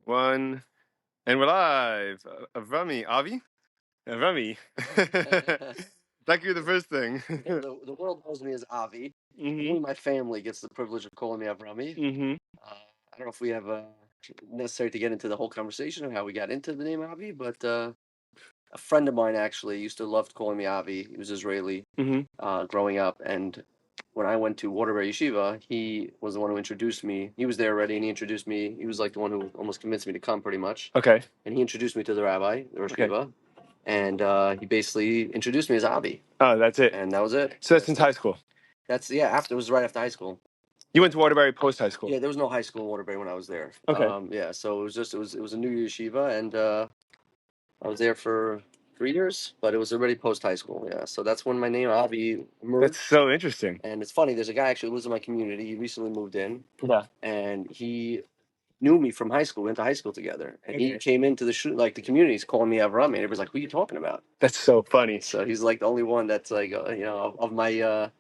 One, and we're live. Avrami, Avi? Avrami. That could be the first thing. The world knows me as Avi. Mm-hmm. Only my family gets the privilege of calling me Avrami. Mm-hmm. I don't know if we have necessary to get into the whole conversation of how we got into the name Avi, but a friend of mine actually used to love calling me Avi. He was Israeli Mm-hmm. growing up, and when I went to Waterbury Yeshiva, he was the one who introduced me. He was there already, and he introduced me. He was like the one who almost convinced me to come, pretty much. Okay. And he introduced me to the rabbi, the Rosh Okay. Yeshiva, and he basically introduced me as Avi, Oh, that's it. and that was it. So that's since high school. That's after it was right after high school. You went to Waterbury post high school. Yeah, there was no high school in Waterbury when I was there. Okay. Yeah, so it was a New Year yeshiva, and I was there for 3 years, but it was already post high school. Yeah, so that's when my name Avi emerged. That's so interesting. And it's funny. There's a guy actually who lives in my community. He recently moved in. Yeah. And he knew me from high school. We went to high school together, and he Okay. came into the communities calling me Avrami. And everybody's like, "Who are you talking about?" That's so funny. So he's like the only one that's like of my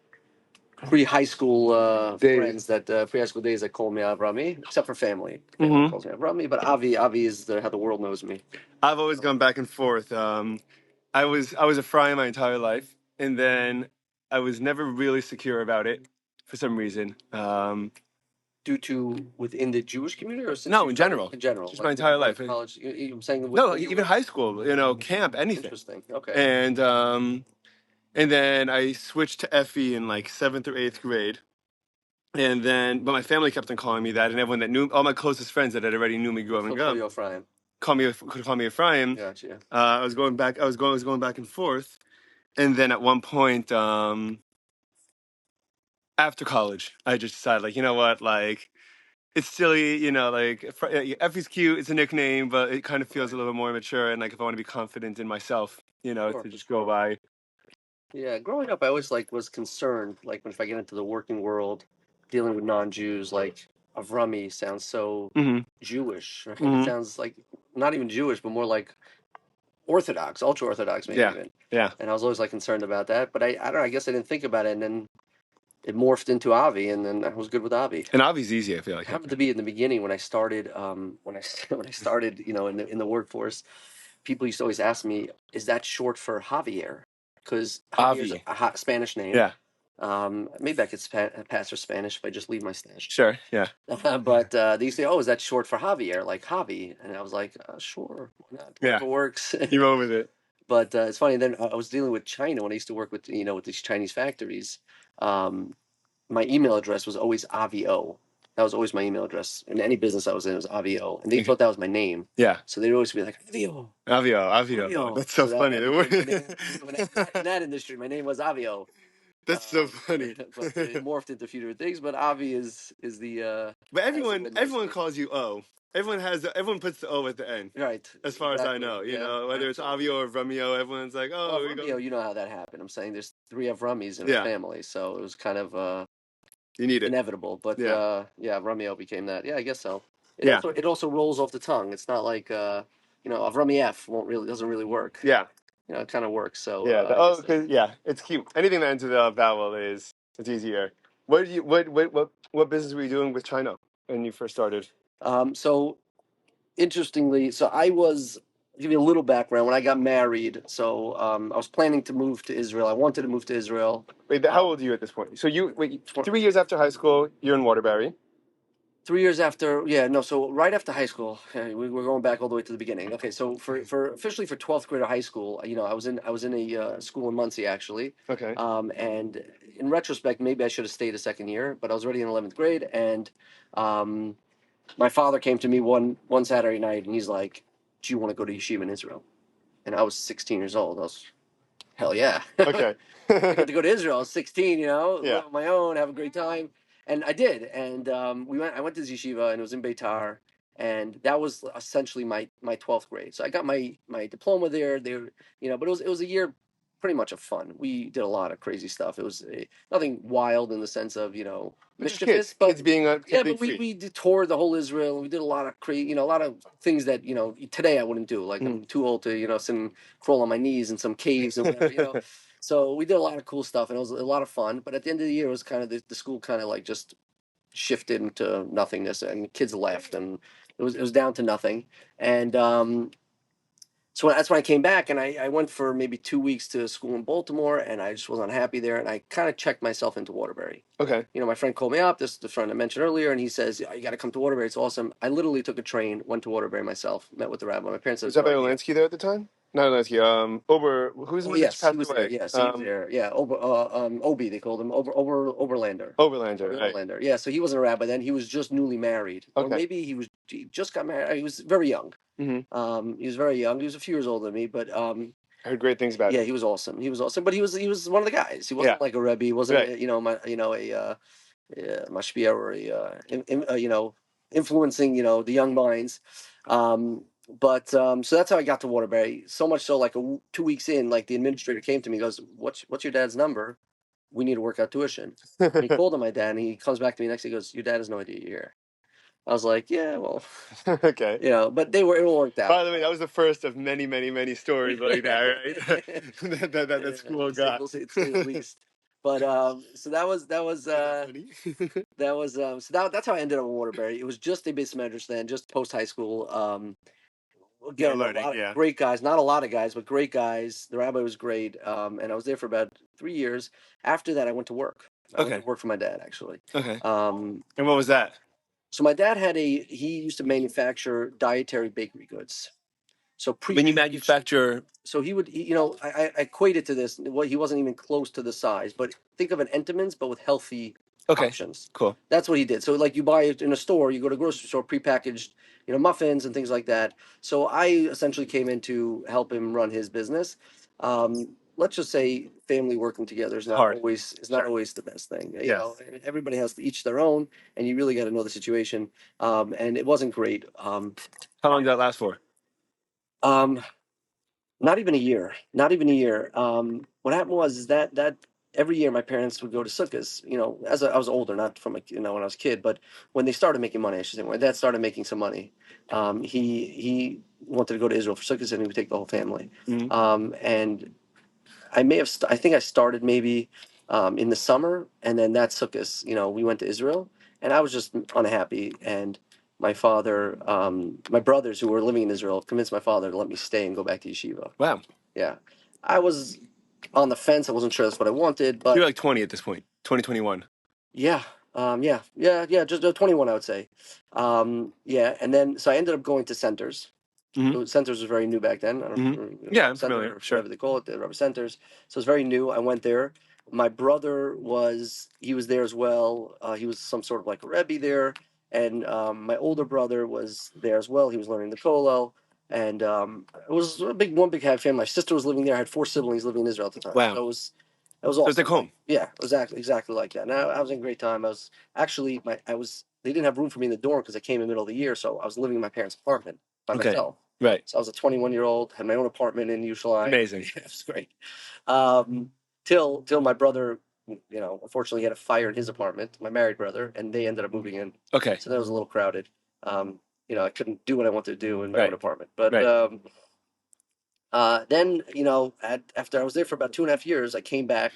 pre-high school friends that pre-high school days that call me Avrami, except for family. Family calls me Avrami, but Avi is how the world knows me. I've always gone back and forth. I was a fry my entire life, and then I was never really secure about it for some reason. Due to within the Jewish community, or since No, in general. in general, Just my entire life. College, you're saying No, even high school. Camp, anything. Interesting. Okay. And then I switched to FE in like 7th or 8th grade. But my family kept on calling me that, and everyone that knew, all my closest friends that had already knew me growing up, could call me Ephraim. Gotcha. I was going back and forth, and then at one point, after college, I just decided, like, you know what, like, it's silly, like, Effie's cute, it's a nickname, but it kind of feels a little bit more mature, and like, if I want to be confident in myself, Sure. to just go by. Yeah, growing up, I always was concerned, like if I get into the working world, dealing with non-Jews, like Avrami sounds so Jewish. Right? It sounds like not even Jewish, but more like Orthodox, ultra Orthodox, maybe even. Yeah. And I was always like concerned about that, but I don't know. I guess I didn't think about it, and then it morphed into Avi, and then I was good with Avi. And Avi's easy, I feel like. It happened to be in the beginning when I started, when I started, in the workforce. People used to always ask me, "Is that short for Javier?" Because Javier's a Spanish name. Yeah. Maybe I could pass for Spanish if I just leave my stash. Sure. Yeah. But they used to say, "Oh, is that short for Javier, like Javi?" And I was like, "Sure, why not? Whatever works." You roll with it. But it's funny. Then I was dealing with China when I used to work with with these Chinese factories. My email address was always Avio. That was always my email address. In any business I was in, it was Avio. And they thought that was my name. Yeah. So they'd always be like, Avio. Avio. That's so funny. In that industry, my name was Avio. That's so funny. But it morphed into a few different things. But Avi is the. But everyone calls you O. Everyone puts the O at the end. Right. As far as I know, whether it's Avio or Avramio, everyone's like, oh, Avramio, you know how that happened. I'm saying there's 3 Avramis in a family, so it was kind of you need it. Inevitable. But Avramio became that. Yeah, I guess so. It also rolls off the tongue. It's not like Avrami F doesn't really work. Yeah. It kind of works. So it's cute. Anything that ends with a vowel it's easier. What business were you doing with China when you first started? So interestingly, I'll give you a little background. When I got married, so I was planning to move to Israel. I wanted to move to Israel. Wait, how old are you at this point? So 3 years after high school, you're in Waterbury. 3 years after, so right after high school, we're going back all the way to the beginning. Okay, so for officially for 12th grade of high school, I was in a school in Muncie actually. Okay. And in retrospect, maybe I should have stayed a second year, but I was already in 11th grade, and my father came to me one Saturday night, and he's like, "Do you want to go to yeshiva in Israel?" And I was 16 years old. I was, hell yeah. Okay. I got to go to Israel. I was 16, live on my own, have a great time. And I did. And I went to yeshiva, and it was in Beitar. And that was essentially my 12th grade. So I got my diploma there. But it was a year pretty much of fun. We did a lot of crazy stuff. It was nothing wild in the sense of, mischievous. Kids being but we toured the whole Israel, and we did a lot of a lot of things that, today I wouldn't do. Like I'm too old to, crawl on my knees in some caves and whatever, So we did a lot of cool stuff, and it was a lot of fun. But at the end of the year, it was kind of the school kind of like just shifted into nothingness, and kids left, and It was down to nothing, and so that's when I came back, and I went for maybe 2 weeks to school in Baltimore, and I just was unhappy there, and I kind of checked myself into Waterbury. Okay. You know, my friend called me up, this is the friend I mentioned earlier, and he says, "You got to come to Waterbury. It's awesome." I literally took a train, went to Waterbury myself, met with the rabbi. My parents said, Was Avi Orlansky there at the time? Not Orlansky. Who's the "Oh one that just yes, he passed was there. away? Yes, he was there. Yeah, Obi they called him, Oberlander." Overlander. Avi Right. Orlander. Yeah, so he wasn't a rabbi then. He was just newly married, or Okay. maybe he just got married. He was very young. Hmm. He was very young. He was a few years older than me, but I heard great things about yeah, him. he was awesome. He was awesome, but he was one of the guys. He Yeah. wasn't like a rebbe. He wasn't Right. a mashpia or influencing the young minds. So that's how I got to Waterbury. So much so, like 2 weeks in, like the administrator came to me, and goes, "What's your dad's number? We need to work out tuition." And he called on my dad, and he comes back to me next. He goes, "Your dad has no idea you're here." I was like, "Yeah, well, Okay. but it all worked out." By the way, that was the first of many, many, many stories like that, right? That school got. To say the least. But so that's how I ended up in Waterbury. It was just a base measures then, just post high school. Yeah, Again, a learning. lot of Yeah. great guys, not a lot of guys, but great guys. The rabbi was great, and I was there for about 3 years. After that, I went to work. I went Okay. to work for my dad, actually. Okay. Um, And what was that? so my dad he used to manufacture dietary bakery goods. So When you pre-packaged. manufacture. So I equate it to this. Well, he wasn't even close to the size, but think of an Entenmann's, but with healthy Okay. options. Cool. That's what he did. So like you buy it in a store, you go to a grocery store, prepackaged, muffins and things like that. So I essentially came in to help him run his business. Let's just say family working together is not Hard. always the best thing. Yes. Everybody has to each their own, and you really got to know the situation. And it wasn't great. How long did that last for? Um, Not even a year. Not even a year. What happened was is that every year my parents would go to sukkahs. As I was older, not from when I was a kid, but when they started making money, I should say, when my dad started making some money, he wanted to go to Israel for sukkahs, and he would take the whole family. Mhm. And I think I started maybe in the summer, and then that sukkahs, we went to Israel, and I was just unhappy. And my brothers who were living in Israel convinced my father to let me stay and go back to yeshiva. Wow. Yeah. I was on the fence. I wasn't sure that's what I wanted, You're but like 20 at this point. 2021. yeah. Yeah. Just 21, I would say. Yeah. And then, so I ended up going to centers. Hmm. Centers was very new back then. I don't Hmm. know if Yeah, I'm center familiar. or Sure. whatever they call it, the rubber centers. So it's very new. I went there. My brother he was there as well. He was some sort of like a rebbe there, and my older brother was there as well. He was learning the kollel, and it was one big happy family. My sister was living there. I had 4 siblings living in Israel at the time. Wow. So it was So it's like awesome. home. Yeah, it was exactly like that. And I was in a great time. I was actually they didn't have room for me in the dorm because I came in the middle of the year, so I was living in my parents' apartment by Okay. myself. Right. So I was a 21-year-old, had my own apartment in Yerushalayim. Amazing. Yeah, it was great. Till my brother, unfortunately, he had a fire in his apartment. My married brother, and they ended up moving in. Okay. So that was a little crowded. I couldn't do what I wanted to do in my own Right. apartment. But Right. then, after I was there for about 2.5 years, I came back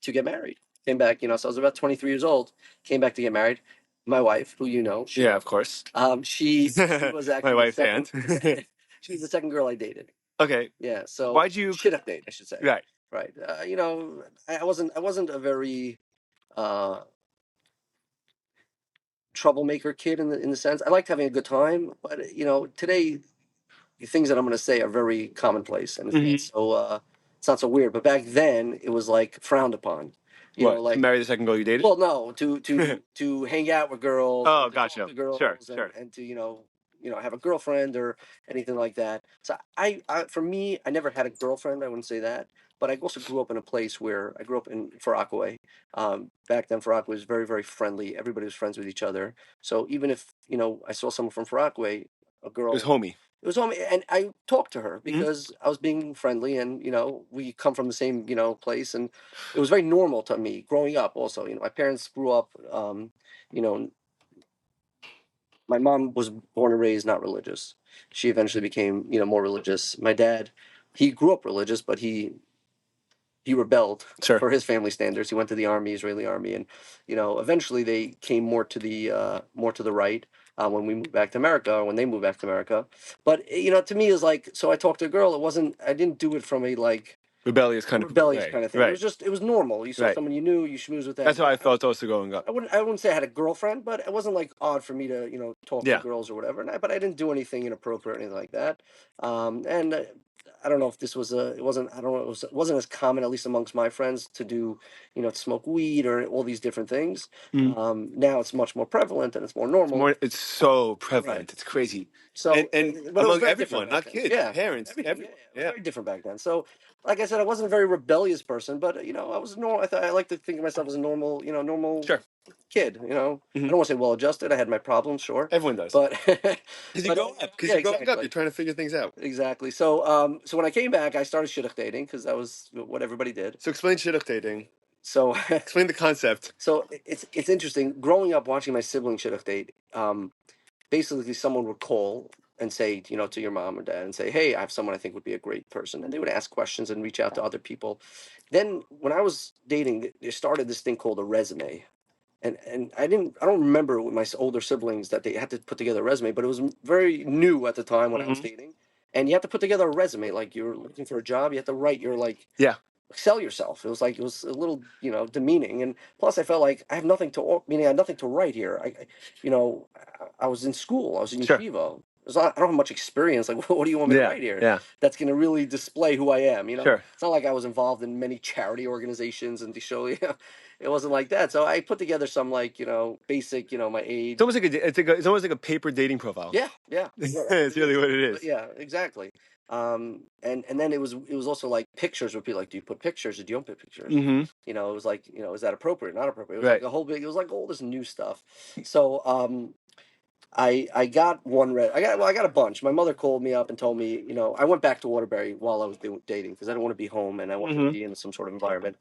to get married. Came back, so I was about 23 years old. Came back to get married. My wife, who Yeah, of course. she was My actually the wife's second. aunt. She's the second girl I dated. Okay. Yeah, so Why'd you? shit update, I should say. Right. Right. I wasn't a very uh, troublemaker kid in the sense. I liked having a good time, but today the things that I'm going to say are very commonplace, and Mhm. it's not so weird. But back then, it was like frowned upon. What? To Like, marry the second girl you dated? well, no, to hang out with girls, Oh, or to talk gotcha. to girls, Sure. and Sure. and to have a girlfriend or anything like that. So for me, I never had a girlfriend. I wouldn't say that, but I also grew up in a place where I grew up in Far Rockaway. Back then, Far Rockaway was very, very friendly. Everybody was friends with each other. So even if I saw someone from Far Rockaway, a It was girl. homey. It was on, and I talked to her Mhm. because I was being friendly, and we come from the same place, and it was very normal to me growing up. Also, my parents grew up. You know, my mom was born and raised not religious. She eventually became more religious. My dad, he grew up religious, but he rebelled Sure. for his family standards. He went to the army, Israeli army, and eventually they came more to the right. when we moved back to America, or when they moved back to America. But to me, it's like, so I talked to a girl. It wasn't. I didn't do it from a like Rebellious kind of rebellious way. kind of thing. Right. It was normal. You saw Right. someone you knew, you schmoozed with them. That's how I felt also growing up. I wouldn't say I had a girlfriend, but it wasn't like odd for me to talk to Yeah. girls or whatever. But I didn't do anything inappropriate or anything like that. And I don't know if this was it wasn't. I don't know. It wasn't as common, at least amongst my friends, to do to smoke weed or all these different things. Now it's much more prevalent and it's more normal. It's so prevalent. Right. It's crazy. So, And but it was among very different everyone, back not then. kids, Yeah, parents, everything. everyone. It was very different back then. So, like I said, I wasn't a very rebellious person, but I was normal. I like to think of myself as a normal Sure. kid. I don't want to say well-adjusted. I had my problems, sure. Everyone does. But Because you grow up. Because yeah, you're growing up. exactly. You're trying to figure things out. Exactly. So, so when I came back, I started shidduch dating because that was what everybody did. So explain shidduch dating. So, Explain the concept. so it's interesting. Growing up, watching my sibling shidduch date. Basically, someone would call and say, to your mom or dad, and say, "Hey, I have someone I think would be a great person," and they would ask questions and reach out to other people. Then, when I was dating, they started this thing called a resume, and I don't remember with my older siblings that they had to put together a resume, but it was very new at the time when I was dating, and you had to put together a resume like you're looking for a job. You had to write your Yeah. sell yourself. It was a little demeaning, and plus I felt like I have nothing to meaning I had nothing to write here. I was in school. I was in Sure. yeshiva. I don't have much experience. Like, what do you want me to write here? Yeah. That's going to really display who I am. Sure. It's not like I was involved in many charity organizations and to show it wasn't like that. So I put together some basic my age. It's almost like it's almost like a paper dating profile. Yeah. It's really what it is. Yeah, exactly. And then it was also like pictures would be like, do you put pictures or do you don't put pictures? It was like, is that appropriate, not appropriate? It was like a whole big, it was like all this new stuff. So I got I got a bunch. My mother called me up and told me, I went back to Waterbury while I was dating because I didn't want to be home and I wanted to be in some sort of environment.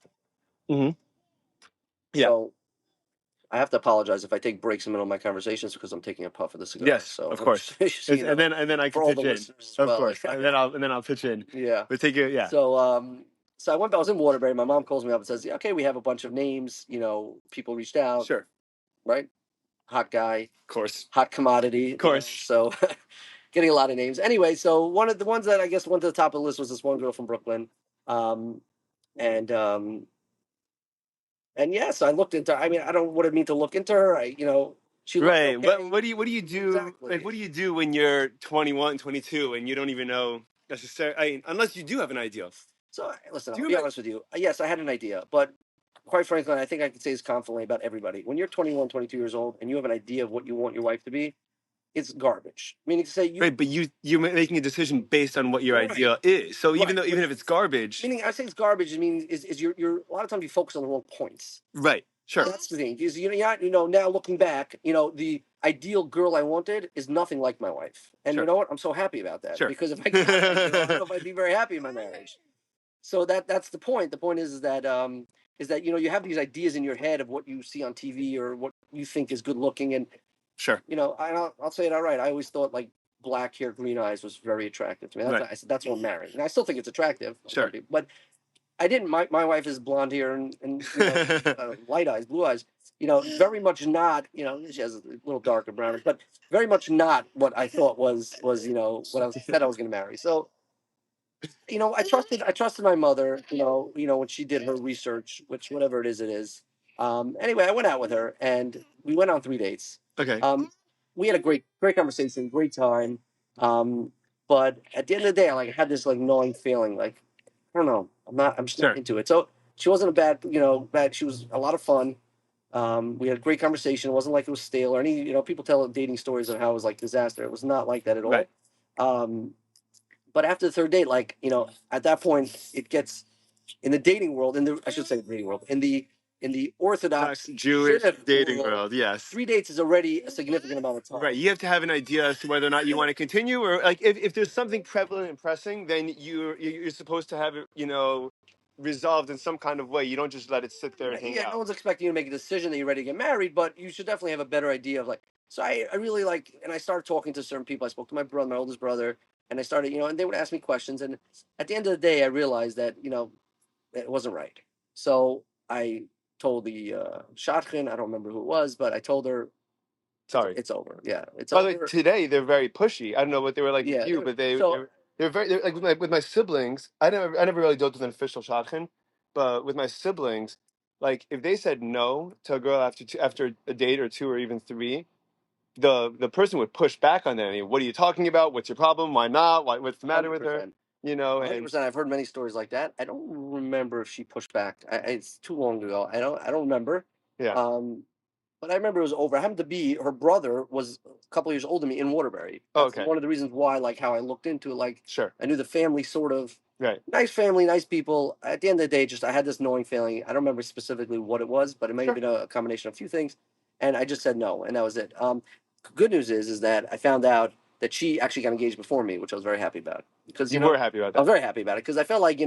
Yeah. So I have to apologize if I take breaks in the middle of my conversations because I'm taking a puff of the cigar. Yes, So of course. And then I can pitch in. Of course. And then I'll pitch in. Yeah. But take it. Yeah. So I was in Waterbury. My mom calls me up and says, yeah, "Okay, we have a bunch of names. People reached out. Sure. Right? Hot guy. Of course. Hot commodity. Of course. So getting a lot of names. Anyway, so one of the ones that I guess went to the top of the list was this one girl from Brooklyn. And yes, I looked into. I mean, I don't what it mean to look into her. She right. Looked okay. What do you do? Exactly. Like, what do you do when you're 21, 22, and you don't even know necessarily? Unless you do have an idea. So listen, I'll be honest with you. Yes, I had an idea, but quite frankly, I think I can say this confidently about everybody. When you're 21, 22 years old, and you have an idea of what you want your wife to be, it's garbage. Meaning to say you. Right, but you're making a decision based on what your idea is. So even if it's garbage. Meaning, I say it's garbage. I mean, is you're a lot of times you focus on the wrong points. Right. Sure. That's the thing. Is now looking back, the ideal girl I wanted is nothing like my wife, and you know what? I'm so happy about that because if I got that girl, I don't know if I'd be very happy in my marriage. So that's the point. The point is that you have these ideas in your head of what you see on TV or what you think is good looking, and I'll say it outright. I always thought like black hair, green eyes was very attractive to me. I said that's what I'm marrying, and I still think it's attractive. Sure. But I didn't. My wife is blonde hair and light eyes, blue eyes. Very much not. She has a little darker brown, but very much not what I thought was what I said I was going to marry. So, I trusted my mother. When she did her research, which whatever it is. Anyway, I went out with her and we went on 3 dates. Okay. We had a great conversation, great time. But at the end of the day, I had this gnawing feeling, like I don't know, I'm just not into it. So she wasn't a bad. She was a lot of fun. We had a great conversation. It wasn't like it was stale or any. People tell dating stories of how it was like disaster. It was not like that at all. Right. But after the third date, at that point, it gets in the dating world. I should say the dating world. In the Orthodox Jewish dating world, yes. 3 dates is already a significant amount of time. Right. You have to have an idea as to whether or not you want to continue, or like if there's something prevalent and pressing, then you're supposed to have it, resolved in some kind of way. You don't just let it sit there and hang out. No one's expecting you to make a decision that you're ready to get married, but you should definitely have a better idea of So I really and I started talking to certain people. I spoke to my brother, my oldest brother, and I started, and they would ask me questions. And at the end of the day, I realized that, it wasn't right. So I told the shadchan, I don't remember who it was, but I told her, Sorry. It's over. Yeah, it's By the way, over. today they're very pushy. I don't know what they were like Yeah, with you, but so they're very like with my siblings. I never really dealt with an official shadchan, but with my siblings, like if they said no to a girl after a date or two or even three, the person would push back on that. I mean, what are you talking about? What's your problem? Why not? What's the matter with her? 100%. You know, and 100%. I've heard many stories like that. I don't remember if she pushed back. It's too long ago. I don't remember. yeah. Um, but I remember it was over. I happened to be her brother was a couple of years older than me in Waterbury. Oh, That's okay. one of the reasons why, like how I looked into it. Like Sure. I knew the family sort of Right. nice family, nice people. At the end of the day, just I had this knowing feeling. I don't remember specifically what it was, but it may have Sure. been a combination of a few things. And I just said no, and that was it. Good news is that I found out that she actually got engaged before me, which I was very happy about because You were happy about I was that. very happy about it because I felt like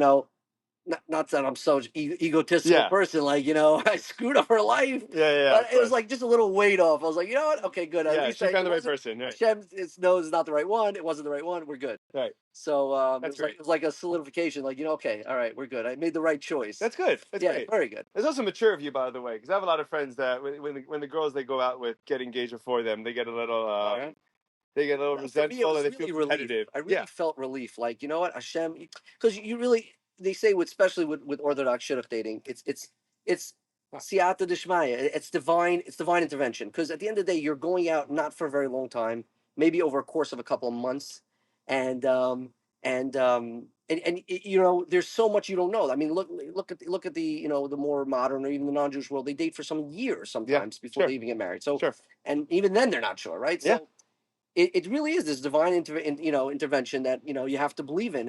not that I'm so egotistical Yeah. person, like I screwed up her life, Yeah. Yeah. Yeah, but of it was course. like just a little weight off. I was like, you know what? Okay, good. At Yeah. least She found it the right wasn't person. Right. Hashem. It's no, it's not the right one. It wasn't the right one. We're good. Right. So That's it great. was like a solidification. Like okay, all right, we're good. I made the right choice. That's good. That's Yeah, great. very good. It's also mature of you, by the way, because I have a lot of friends that when the girls they go out with get engaged before them, they get a little All right. For me, it resentful was and they feel really relief. competitive. I really Yeah. felt relief. Like you know what, Hashem, because you really they say especially with Orthodox shidduch dating, it's siyata dishmaya. It's divine intervention. Because at the end of the day, you're going out not for a very long time, maybe over a course of a couple of months, and there's so much you don't know. I mean, look at the the more modern or even the non-Jewish world. They date for some years Yeah. sometimes before Sure. they even get married. So Sure. and even then they're not sure, right? Yeah. So it really is this divine intervention that you have to believe in,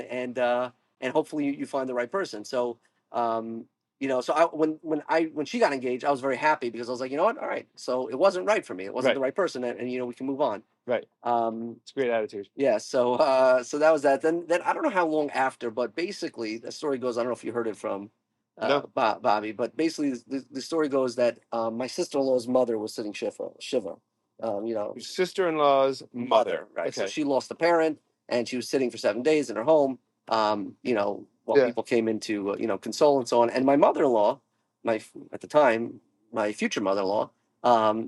and hopefully you find the right person. So so when she got engaged, I was very happy because I was like, you know what, all right, so it wasn't right for me, it wasn't Right. the right person, and we can move on. Right. It's a great attitude. Yeah, so that was that. Then I don't know how long after, but basically the story goes, I don't know if you heard it from No. Bobby, but basically the story goes that my sister-in-law's mother was sitting shiva. Your sister-in-law's mother. Right? So Okay. she lost a parent, and she was sitting for 7 days in her home. While Yeah. people came in to console and so on. And my mother-in-law, at the time, my future mother-in-law,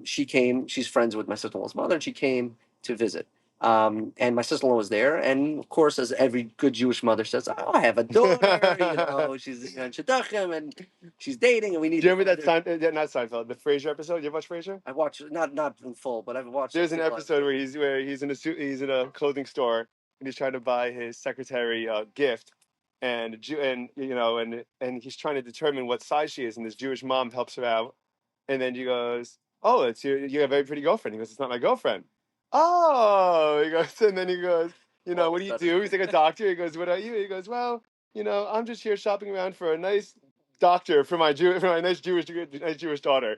she came. She's friends with my sister-in-law's mother, and she came to visit. And my sister-in-law was there, and of course, as every good Jewish mother says, "Oh, I have a daughter. She's in shidduchim, and she's dating, and we need Do you to remember find that her." not Seinfeld, the Frasier episode? You ever watch Frasier? I watched not in full, but I've watched. There's an a lot. episode where he's in a suit, he's in a clothing store and he's trying to buy his secretary a gift, and and he's trying to determine what size she is, and this Jewish mom helps her out, and then he goes, "Oh, you have a very pretty girlfriend." He goes, "It's not my girlfriend." Oh, he goes, and then he goes, All "What of do a you sudden. do?" He's like a doctor. He goes, "What are you?" He goes, "Well, I'm just here shopping around for a nice doctor for my nice Jewish daughter."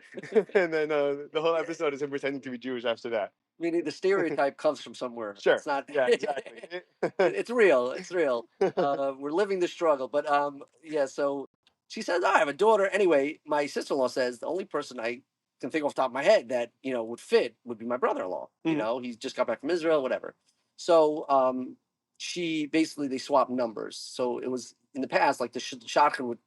And then the whole episode is him pretending to be Jewish after that. Meaning the stereotype comes from somewhere. Sure. It's not. Yeah, exactly. It's real. It's real. We're living the struggle. But yeah. So she says, "Oh, I have a daughter." Anyway, my sister-in-law says the only person I can think off the top of my head that would fit would be my brother-in-law. He's just got back from Israel, whatever. So she basically they swapped numbers. So it was in the past like the shotgun would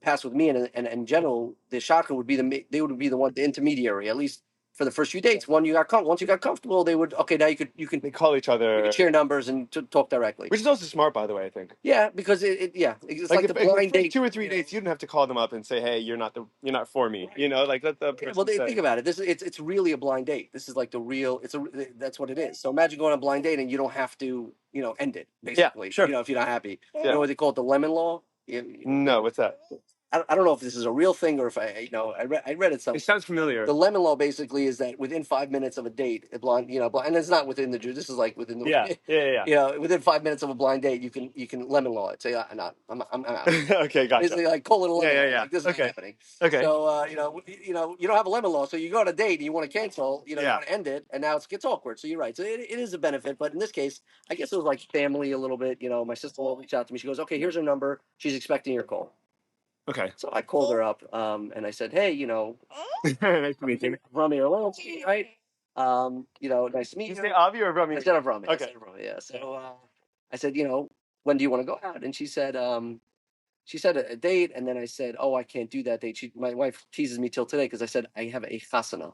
pass with me, and in general, the shotgun would be they would be the one, the intermediary, at least for the first few dates. Once you got comfortable, they would okay. Now you can They call each you other, can share numbers and talk directly. which is also smart, by the way. I think. Yeah, because it's like the If the blind first date. 2 or 3 dates, you didn't have to call them up and say, "Hey, you're not for me." Like let the Yeah, person well, say. think about it. It's really a blind date. This is like the real. That's what it is. So imagine going on a blind date and you don't have to end it basically. Sure. If you're not happy. Yeah. You know what they call it, the lemon law. No, what's that? I don't know if this is a real thing or if I read it somewhere. It sounds familiar. The lemon law basically is that within 5 minutes of a date, a blind, and it's not within the Jew. This is like within the Yeah. within 5 minutes of a blind date, you can lemon law it. Say, I'm out. Okay, gotcha. Basically, like call it a lemon law. Yeah. Like this is Okay. not happening. Okay. So you don't have a lemon law, so you go on a date and you want to cancel. You Yeah. want to end it, and now it gets awkward. So you're right. So it is a benefit, but in this case, I guess it was like family a little bit. My sister-in-law reached out to me. She goes, "Okay, here's her number. She's expecting your call." Okay. So I called her up, and I said, "Hey, Nice to meet you. Avi Orlansky, right? Nice to meet Did you." you say Avi or Rami? I said Avrami. Okay. Yeah. So I said, when do you want to go out? And she said a date, and then I said, "Oh, I can't do that date." My wife teases me till today because I said I have a chasana.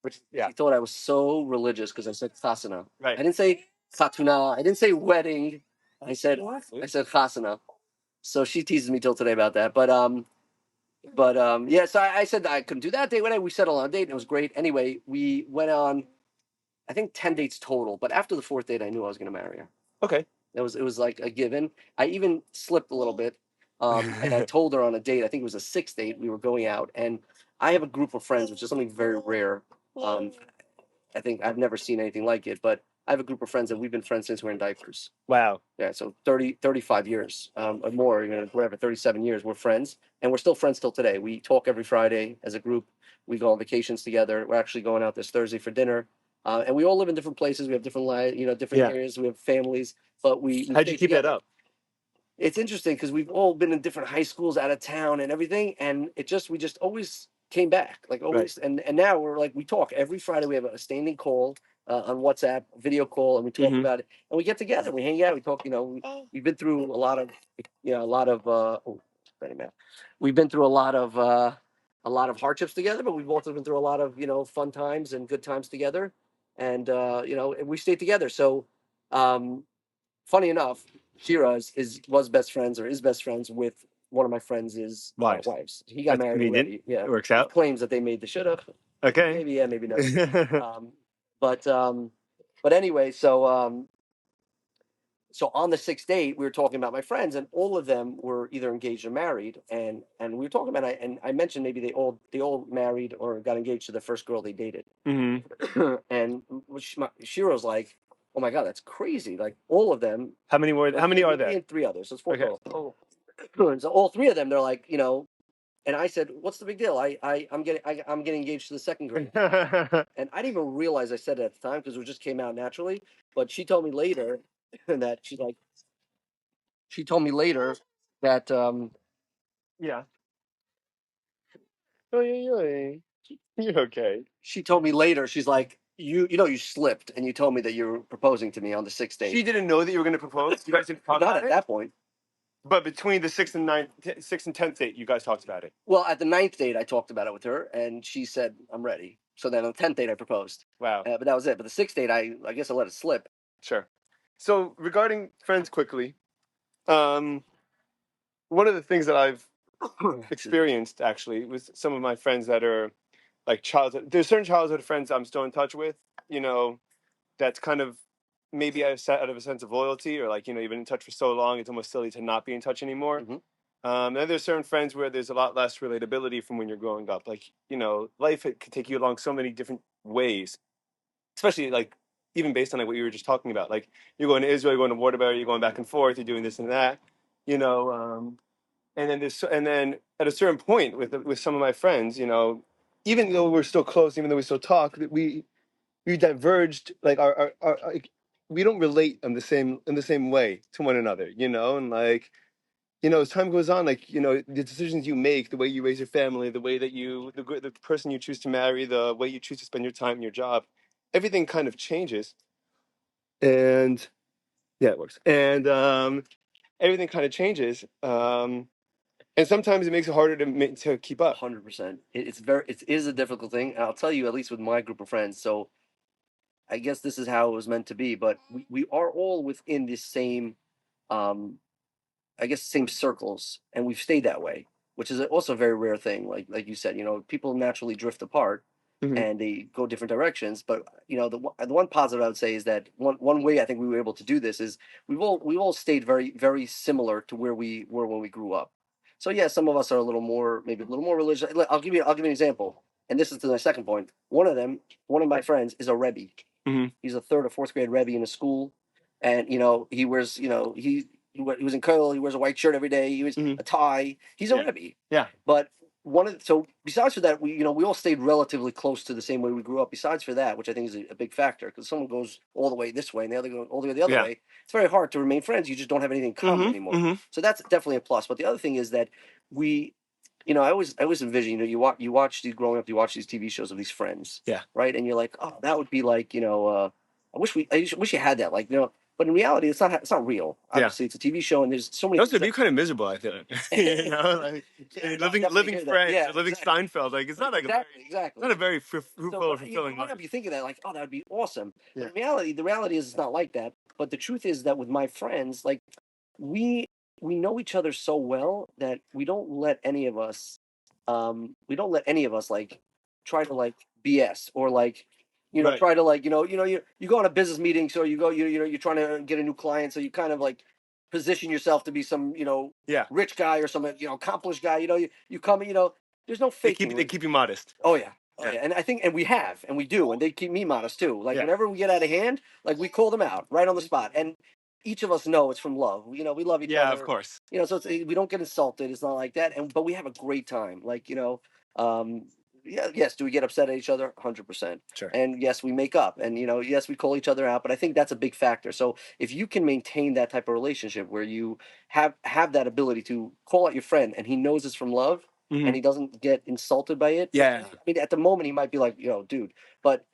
Which yeah. She thought I was so religious because I said chasana. Right. I didn't say chatuna. I didn't say wedding. I said chasana. So she teases me till today about that. But yeah. So I said that I couldn't do that date. We settled on a date and it was great. Anyway, we went on, I think 10 dates total. But after the fourth date, I knew I was going to marry her. Okay. It was like a given. I even slipped a little bit. And I told her on a date, I think it was a sixth date, we were going out. And I have a group of friends, which is something very rare. I think I've never seen anything like it, but I have a group of friends that we've been friends since we're in diapers. Wow. Yeah, so 35 years or more, whatever, 37 years, we're friends. And we're still friends till today. We talk every Friday as a group. We go on vacations together. We're actually going out this Thursday for dinner. And we all live in different places. We have different different areas. We have families. But we how'd you keep together. that up? It's interesting because we've all been in different high schools out of town and everything, and we just always came back, like always. Right. And now we're like, we talk every Friday. We have a standing call on WhatsApp, video call, and we talk about it. And we get together, we hang out, we talk. We've been through a lot of, Benny man, we've been through a lot of hardships together, but we've also been through a lot of fun times and good times together, and and we stayed together. So. Funny enough, Shira was best friends or is best friends with one of my friends' wives. He got That's married convenient. already. Yeah, It works out. He claims that they made the should have. Okay. Maybe yeah, maybe no. But but anyway, so on the sixth date, we were talking about my friends, and all of them were either engaged or married, and we were talking about it, and I mentioned maybe they all married or got engaged to the first girl they dated, and Shiro's like, "Oh my God, that's crazy! Like all of them." How many more? How many are there? And three others. So it's four Okay. total. So all three of them, they're like, and I said, "What's the big deal? I'm getting engaged to the second girl." And I didn't even realize I said it at the time because it just came out naturally. But she told me later that she told me later that Yeah. Oh, yeah. You're okay. she told me later, she's like, you slipped and you told me that you were proposing to me on the sixth date. She didn't know that you were going to propose. You guys didn't talk Not about at it. that point. But between the sixth and 10th date, you guys talked about it. Well, at the ninth date, I talked about it with her, and she said, "I'm ready." So then on the 10th date, I proposed. Wow. But that was it. But the sixth date, I guess I let it slip. Sure. So regarding friends, quickly, one of the things that I've experienced actually with some of my friends that are like childhood. There's certain childhood friends I'm still in touch with. That's kind of maybe out of a sense of loyalty, or like you've been in touch for so long, it's almost silly to not be in touch anymore. And there's certain friends where there's a lot less relatability from when you're growing up. Like life could take you along so many different ways, especially like even based on like what you were just talking about. Like you're going to Israel, you're going to Waterbury, you're going back and forth, you're doing this and that. And then at a certain point with some of my friends, even though we're still close, even though we still talk, that we diverged. Like our like, we don't relate in the same way to one another, and like as time goes on, like the decisions you make, the way you raise your family, the way that the person you choose to marry, the way you choose to spend your time in your job, everything kind of changes. And yeah, it works. And everything kind of changes. And sometimes it makes it harder to keep up. 100%. It is a difficult thing. And I'll tell you, at least with my group of friends. So I guess this is how it was meant to be. But we are all within this same, I guess, same circles, and we've stayed that way, which is also a very rare thing. Like you said, people naturally drift apart and they go different directions. But the one positive I would say is that one way I think we were able to do this is we've all stayed very very similar to where we were when we grew up. So yeah, some of us are maybe a little more religious. I'll give you an example, and this is to my second point. One of my friends is a Rebbe. He's a third or fourth grade Rebbe in a school, and he wears he was in Köln. He wears a white shirt every day. He was a tie. He's a Rebbe. Yeah. But so besides for that, we all stayed relatively close to the same way we grew up. Besides for that, which I think is a big factor, because someone goes all the way this way and the other goes all the way the other way, it's very hard to remain friends. You just don't have anything in common anymore. So that's definitely a plus. But the other thing is that I always envision, you watch these growing up, you watch these TV shows of these friends, right? And you're like, oh, that would be like, I wish you had that, like, But in reality, it's not real. Yeah. Obviously, it's a TV show, and there's so many. Also, things it'd be kind of miserable, I feel. You know, like Yeah, no, I living definitely living hear that. Friends, Yeah, or living exactly. Seinfeld. Like it's not like Exactly. not a very So, fruitful or but you fulfilling might not life. be thinking that, like, oh, that would be awesome. Yeah. But in reality, the reality is it's not like that. But the truth is that with my friends, like, we we know each other so well that we don't let any of us like try to like BS or like Right. try to like you go on a business meeting, so you go you're trying to get a new client, so you kind of like position yourself to be some Yeah. rich guy or some accomplished guy. You come, there's no They faking. keep you modest. Oh yeah. Oh Yeah. yeah, and I think, and we do, and they keep me modest too. Like Yeah. whenever we get out of hand, like we call them out right on the spot, and each of us know it's from love. We love each Yeah, other. of course. So we don't get insulted. It's not like that, but we have a great time. Like um, yeah, yes. Do we get upset at each other? 100%. Sure. And yes, we make up, and yes, we call each other out. But I think that's a big factor. So if you can maintain that type of relationship where you have that ability to call out your friend, and he knows it's from love, and he doesn't get insulted by it. Yeah. I mean, at the moment he might be like, dude, but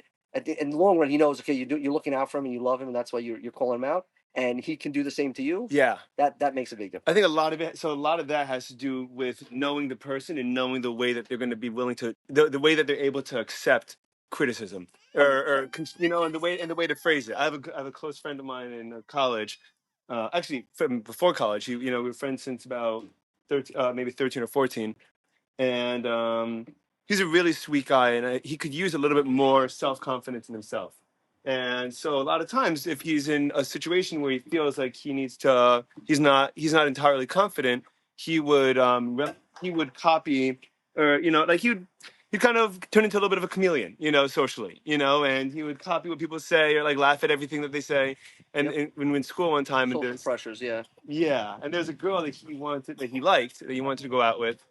in the long run, he knows, okay, you're looking out for him and you love him, and that's why you're calling him out, and he can do the same to you. Yeah. That makes a big difference. I think a lot of that has to do with knowing the person and knowing the way that they're going to be willing to, the way that they're able to accept criticism, or and the way to phrase it. I have a close friend of mine in college, actually from before college. We were friends since about 13, maybe 13 or 14, and he's a really sweet guy, and he could use a little bit more self-confidence in himself. And so a lot of times, if he's in a situation where he feels like he's not entirely confident, he would he would copy, or like he'd kind of turn into a little bit of a chameleon, socially, and he would copy what people say or like laugh at everything that they say. And, Yep. when in school one time, and Social pressures, yeah. yeah, and there's a girl that he liked, that he wanted to go out with,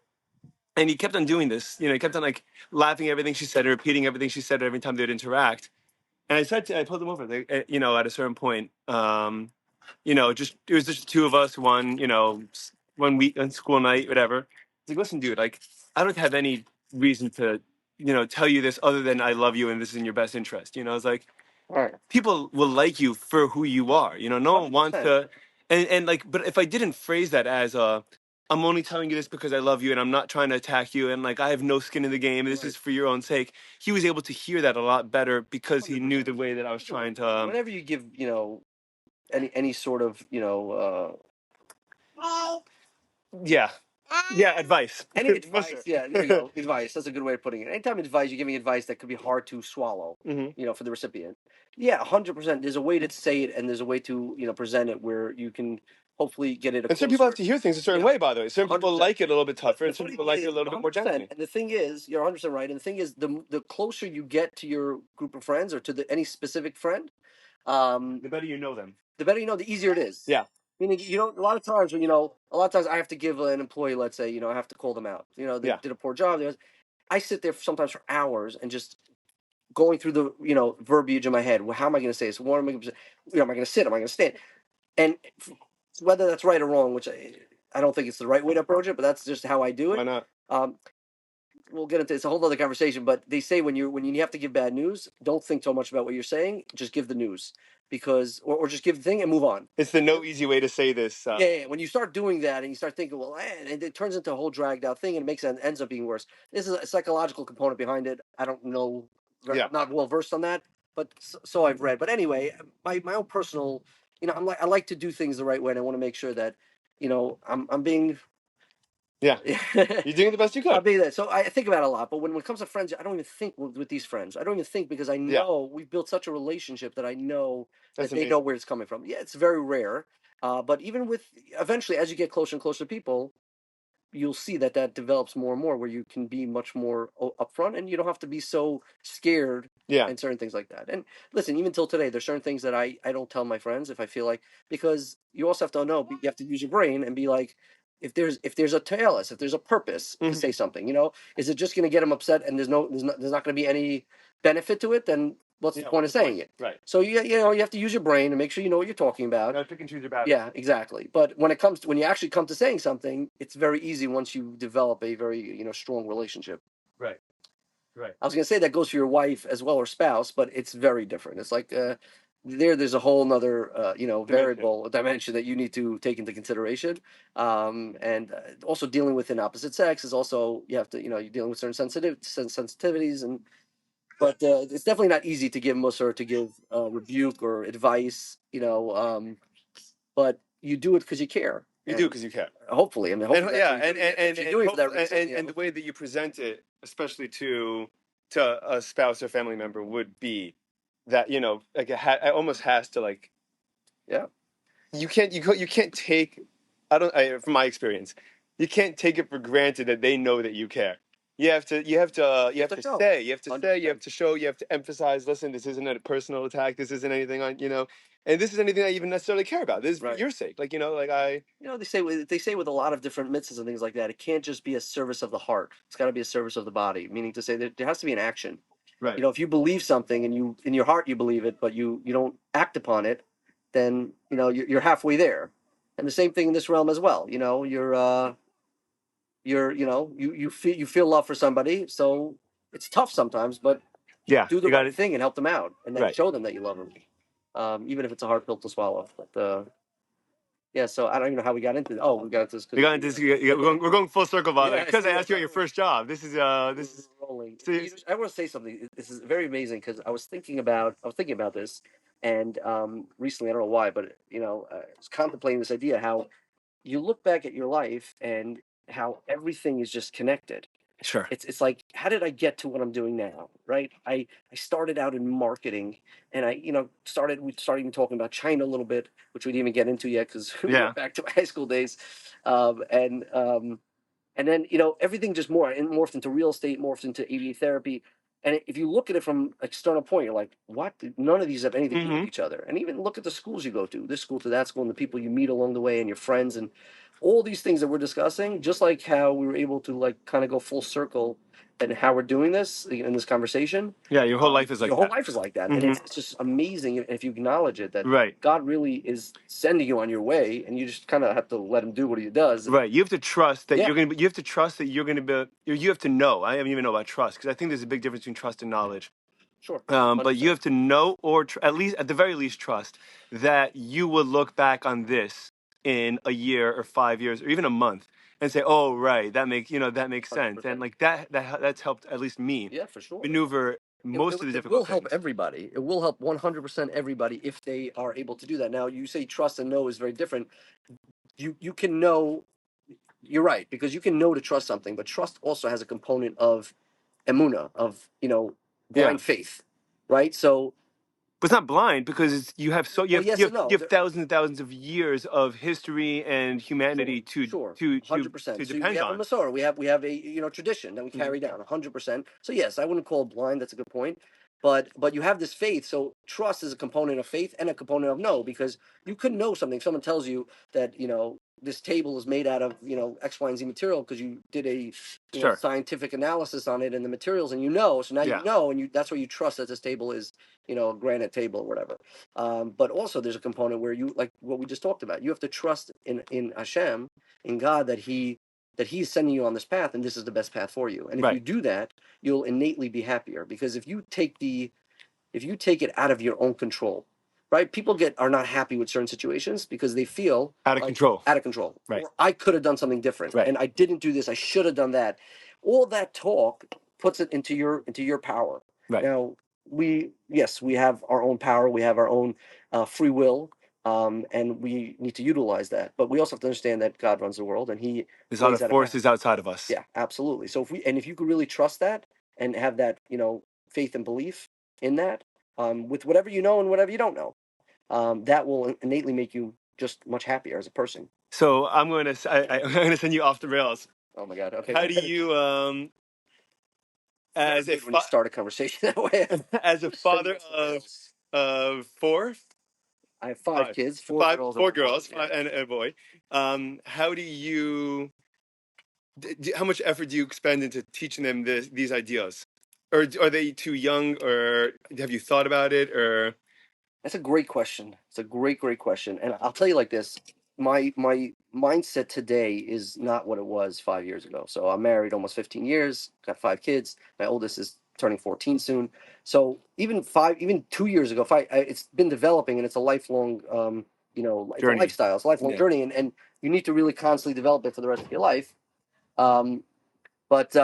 and he kept on doing this. He kept on like laughing at everything she said, or repeating everything she said every time they'd interact. And I pulled him over, like, at a certain point. Just it was just the two of us, one week on school night, whatever. He's like, listen, dude, like I don't have any reason to, tell you this other than I love you and this is in your best interest. I was like, All right. people will like you for who you are. No one wants 100%. to, and like, but if I didn't phrase that as I'm only telling you this because I love you and I'm not trying to attack you and like I have no skin in the game. This Right. is for your own sake. He was able to hear that a lot better because he knew the way that I was trying to. Whenever you give any sort of Yeah, advice. any advice, yeah, there you go. Advice. That's a good way of putting it. Anytime advice, you're giving advice that could be hard to swallow, for the recipient. Yeah, 100%. There's a way to say it, and there's a way to present it where you can hopefully get it. And some people have to hear things a certain way, by the way. Some people 100%. like it a little bit tougher, The and some funny people thing like it a is, little bit more 100%. gently. And the thing is, you're 100% right. And the thing is, the closer you get to your group of friends or to any specific friend, The better you know them. the better you know, the easier it is. Yeah. Meaning, a lot of times when a lot of times I have to give an employee, let's say, I have to call them out. They Yeah. did a poor job. I sit there sometimes for hours and just going through the verbiage in my head. Well, how am I going to say this? What am I going to am I going to sit? Am I going to stand? And whether that's right or wrong, which I don't think it's the right way to approach it, but that's just how I do it. Why not? We'll get into it's a whole other conversation. But they say when you have to give bad news, don't think so much about what you're saying. Just give the news, because or just give the thing and move on. It's the no easy way to say this. Yeah. When you start doing that and you start thinking, well, and it turns into a whole dragged out thing, and ends up being worse. This is a psychological component behind it. I don't know. Yeah. I'm not well versed on that, but so I've read. But anyway, my own personal, I like to do things the right way, and I want to make sure that, I'm being. Yeah. You're doing the best you I'll could. be that. So I think about it a lot, but when it comes to friends, I don't even think with these friends. I don't even think, because I know we've built such a relationship that I know That's that they know where it's coming from. Yeah, it's very rare. But even eventually, as you get closer and closer to people, you'll see that develops more and more, where you can be much more upfront, and you don't have to be so scared. Yeah. And certain things like that. And listen, even till today, there's certain things that I don't tell my friends if I feel like, because you also have to know, you have to use your brain and be like, if there's a tailus, if there's a purpose to say something, is it just going to get them upset and there's not going to be any benefit to it? Then what's the point of saying it? Right. So you have to use your brain and make sure you know what you're talking about. You gotta pick and choose your battles. Yeah, exactly. But when you actually come to saying something, it's very easy once you develop a very strong relationship. Right. Right. I was going to say that goes for your wife as well, or spouse, but it's very different. It's like there's a whole nother variable dimension that you need to take into consideration. And also dealing with an opposite sex is also, you have to, you're dealing with certain sensitivities, and but it's definitely not easy to give mussar, to give rebuke or advice, but you do it because you care. You do because you care. Hopefully, I mean, hopefully And you're doing it for that reason. and the way that you present it, especially to a spouse or family member, would be that, like it almost has to, like, Yeah. you can't take, from my experience, you can't take it for granted that they know that you care. You have to show. say, you have to 100%. show, you have to emphasize, listen, this isn't a personal attack, this isn't anything on, and this is anything I even necessarily care about. This is for Right. your sake. Like, like I they say with a lot of different mitzvahs and things like that, it can't just be a service of the heart. It's got to be a service of the body, meaning to say that there has to be an action. Right. If you believe something and you in your heart you believe it, but you don't act upon it, then you're halfway there. And the same thing in this realm as well. You feel love for somebody, so it's tough sometimes, but Yeah, do the you got right it. thing and help them out, and then Right. show them that you love them, even if it's a hard pill to swallow. But yeah, so I don't even know how we got into this. Oh, we got into this. We got into this. We're going full circle about it because I asked you about your first job. This is rolling. so I want to say something. This is very amazing because I was thinking about this, and recently, I don't know why, but I was contemplating this idea, how you look back at your life and how everything is just connected. sure. It's like, how did I get to what I'm doing now, right? I started out in marketing, and we started even talking about China a little bit, which we didn't even get into yet because we Yeah. went back to my high school days. And then everything just morphed into real estate, morphed into AV therapy. And if you look at it from external point, you're like, what? None of these have anything to do with each other. And even look at the schools you go to, this school to that school, and the people you meet along the way, and your friends, and all these things that we're discussing. Just like how we were able to, like, kind of go full circle, and how we're doing this in this conversation. Yeah, your whole life is like your whole life is like that, and Mhm. it's just amazing if you acknowledge it, that Right. God really is sending you on your way, and you just kind of have to let him do what he does. Right. You have to trust that Yeah. you have to trust that you're going to be. You have to know. I don't even know about trust, because I think there's a big difference between trust and knowledge. Sure. But you have to know, or at the very least, trust that you will look back on this in a year or 5 years or even a month and say, "Oh, right, that makes sense." 100%. And like that's helped at least me Yeah, for sure. maneuver most of the It will difficult help things. everybody. It will help 100% everybody if they are able to do that. Now, you say trust and know is very different. You can know. You're right, because you can know to trust something, but trust also has a component of emuna, of blind faith, right? So, But it's not blind, because you have yes and no. you have thousands and thousands of years of history and humanity Sure, to 100%. So we depend have a on. Masorah, we have a tradition that we carry down 100%. So yes, I wouldn't call it blind. That's a good point. But you have this faith. So trust is a component of faith and a component of no, because you could know something. Someone tells you that this table is made out of X, Y, and Z material because you did a Sure. scientific analysis on it and the materials, and so now Yeah. you know, and that's why you trust that this table is a granite table or whatever. But also there's a component where you, like what we just talked about, you have to trust in Hashem, in God, that He's sending you on this path, and this is the best path for you. And if you Right. do that, you'll innately be happier, because if you take it out of your own control, right? People are not happy with certain situations because they feel Out of control. Out of control. Right. Or I could have done something different, Right. and I didn't do this. I should have done that. All that talk puts it into your power. Right. Now, we have our own power. We have our own free will. And we need to utilize that, but we also have to understand that God runs the world, and He There's other forces outside of us. Yeah, absolutely. So if you could really trust that and have that, faith and belief in that, with whatever you know and whatever you don't know, that will innately make you just much happier as a person. So I'm going to send you off the rails. Oh my God. Okay. How do you as a when you start a conversation that way. as a father of four? I have five kids, four girls, and a boy. How do you? How much effort do you expend into teaching them these ideas? Or are they too young, or have you thought about it? Or That's a great question. It's a great, great question. And I'll tell you like this. My mindset today is not what it was 5 years ago. So I'm married almost 15 years, got five kids. My oldest is turning 14 soon. So even 2 years ago, it's been developing, and it's a lifelong, it's a Journey. lifestyle, it's a lifelong journey, and you need to really constantly develop it for the rest of your life. But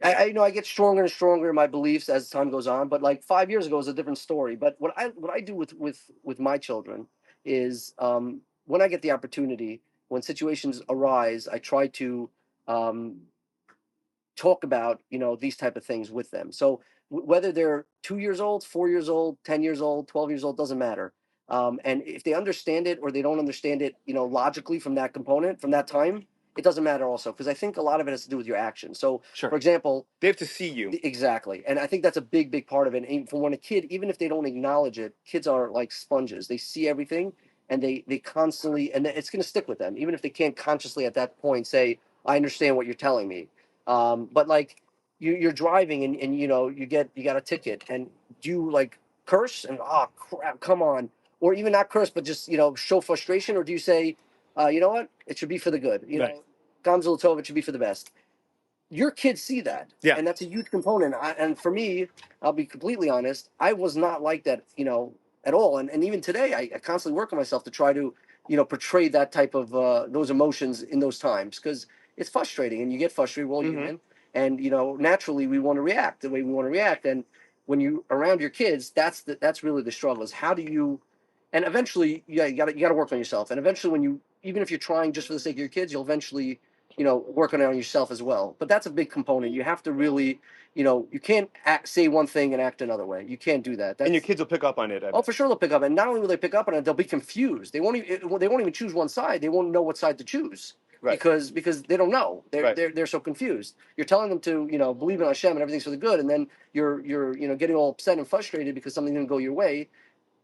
I get stronger and stronger in my beliefs as time goes on. But like 5 years ago was a different story. But what I do with my children is, when I get the opportunity, when situations arise, I try to um, talk about these type of things with them. So whether they're 2 years old, 4 years old, 10 years old, 12 years old, doesn't matter. And if they understand it or they don't understand it, logically from that component, from that time, it doesn't matter also, because I think a lot of it has to do with your actions. So, Sure. for example, They have to see you. exactly, and I think that's a big part of it. And from when a kid, even if they don't acknowledge it, kids are like sponges. They see everything, and they constantly, and it's going to stick with them, even if they can't consciously at that point say, "I understand what you're telling me." But like you're driving, and you got a ticket, and do you like curse and, oh crap, come on, or even not curse, but just show frustration, or do you say, you know what, it should be for the good, Right. Gamzil Tov, it should be for the best. Your kids see that, Yeah. and that's a huge component. And for me, I'll be completely honest, I was not like that, at all. And even today, I constantly work on myself to try to, portray that type of those emotions in those times, because it's frustrating, and you get frustrated. We're all human, and naturally we want to react the way we want to react. And when you around your kids, that's really the struggle. Is how do you, and eventually, yeah, you got to work on yourself. And eventually, when you, even if you're trying just for the sake of your kids, you'll eventually working on yourself as well. But that's a big component. You have to really, you can't say one thing and act another way. You can't do that. And your kids will pick up on it. Oh, for sure they'll pick up. And not only will they pick up on it, they'll be confused. They won't even choose one side. They won't know what side to choose. Right. Because they don't know. They're so confused. You're telling them to, believe in Hashem and everything's for the good, and then you're getting all upset and frustrated because something didn't go your way.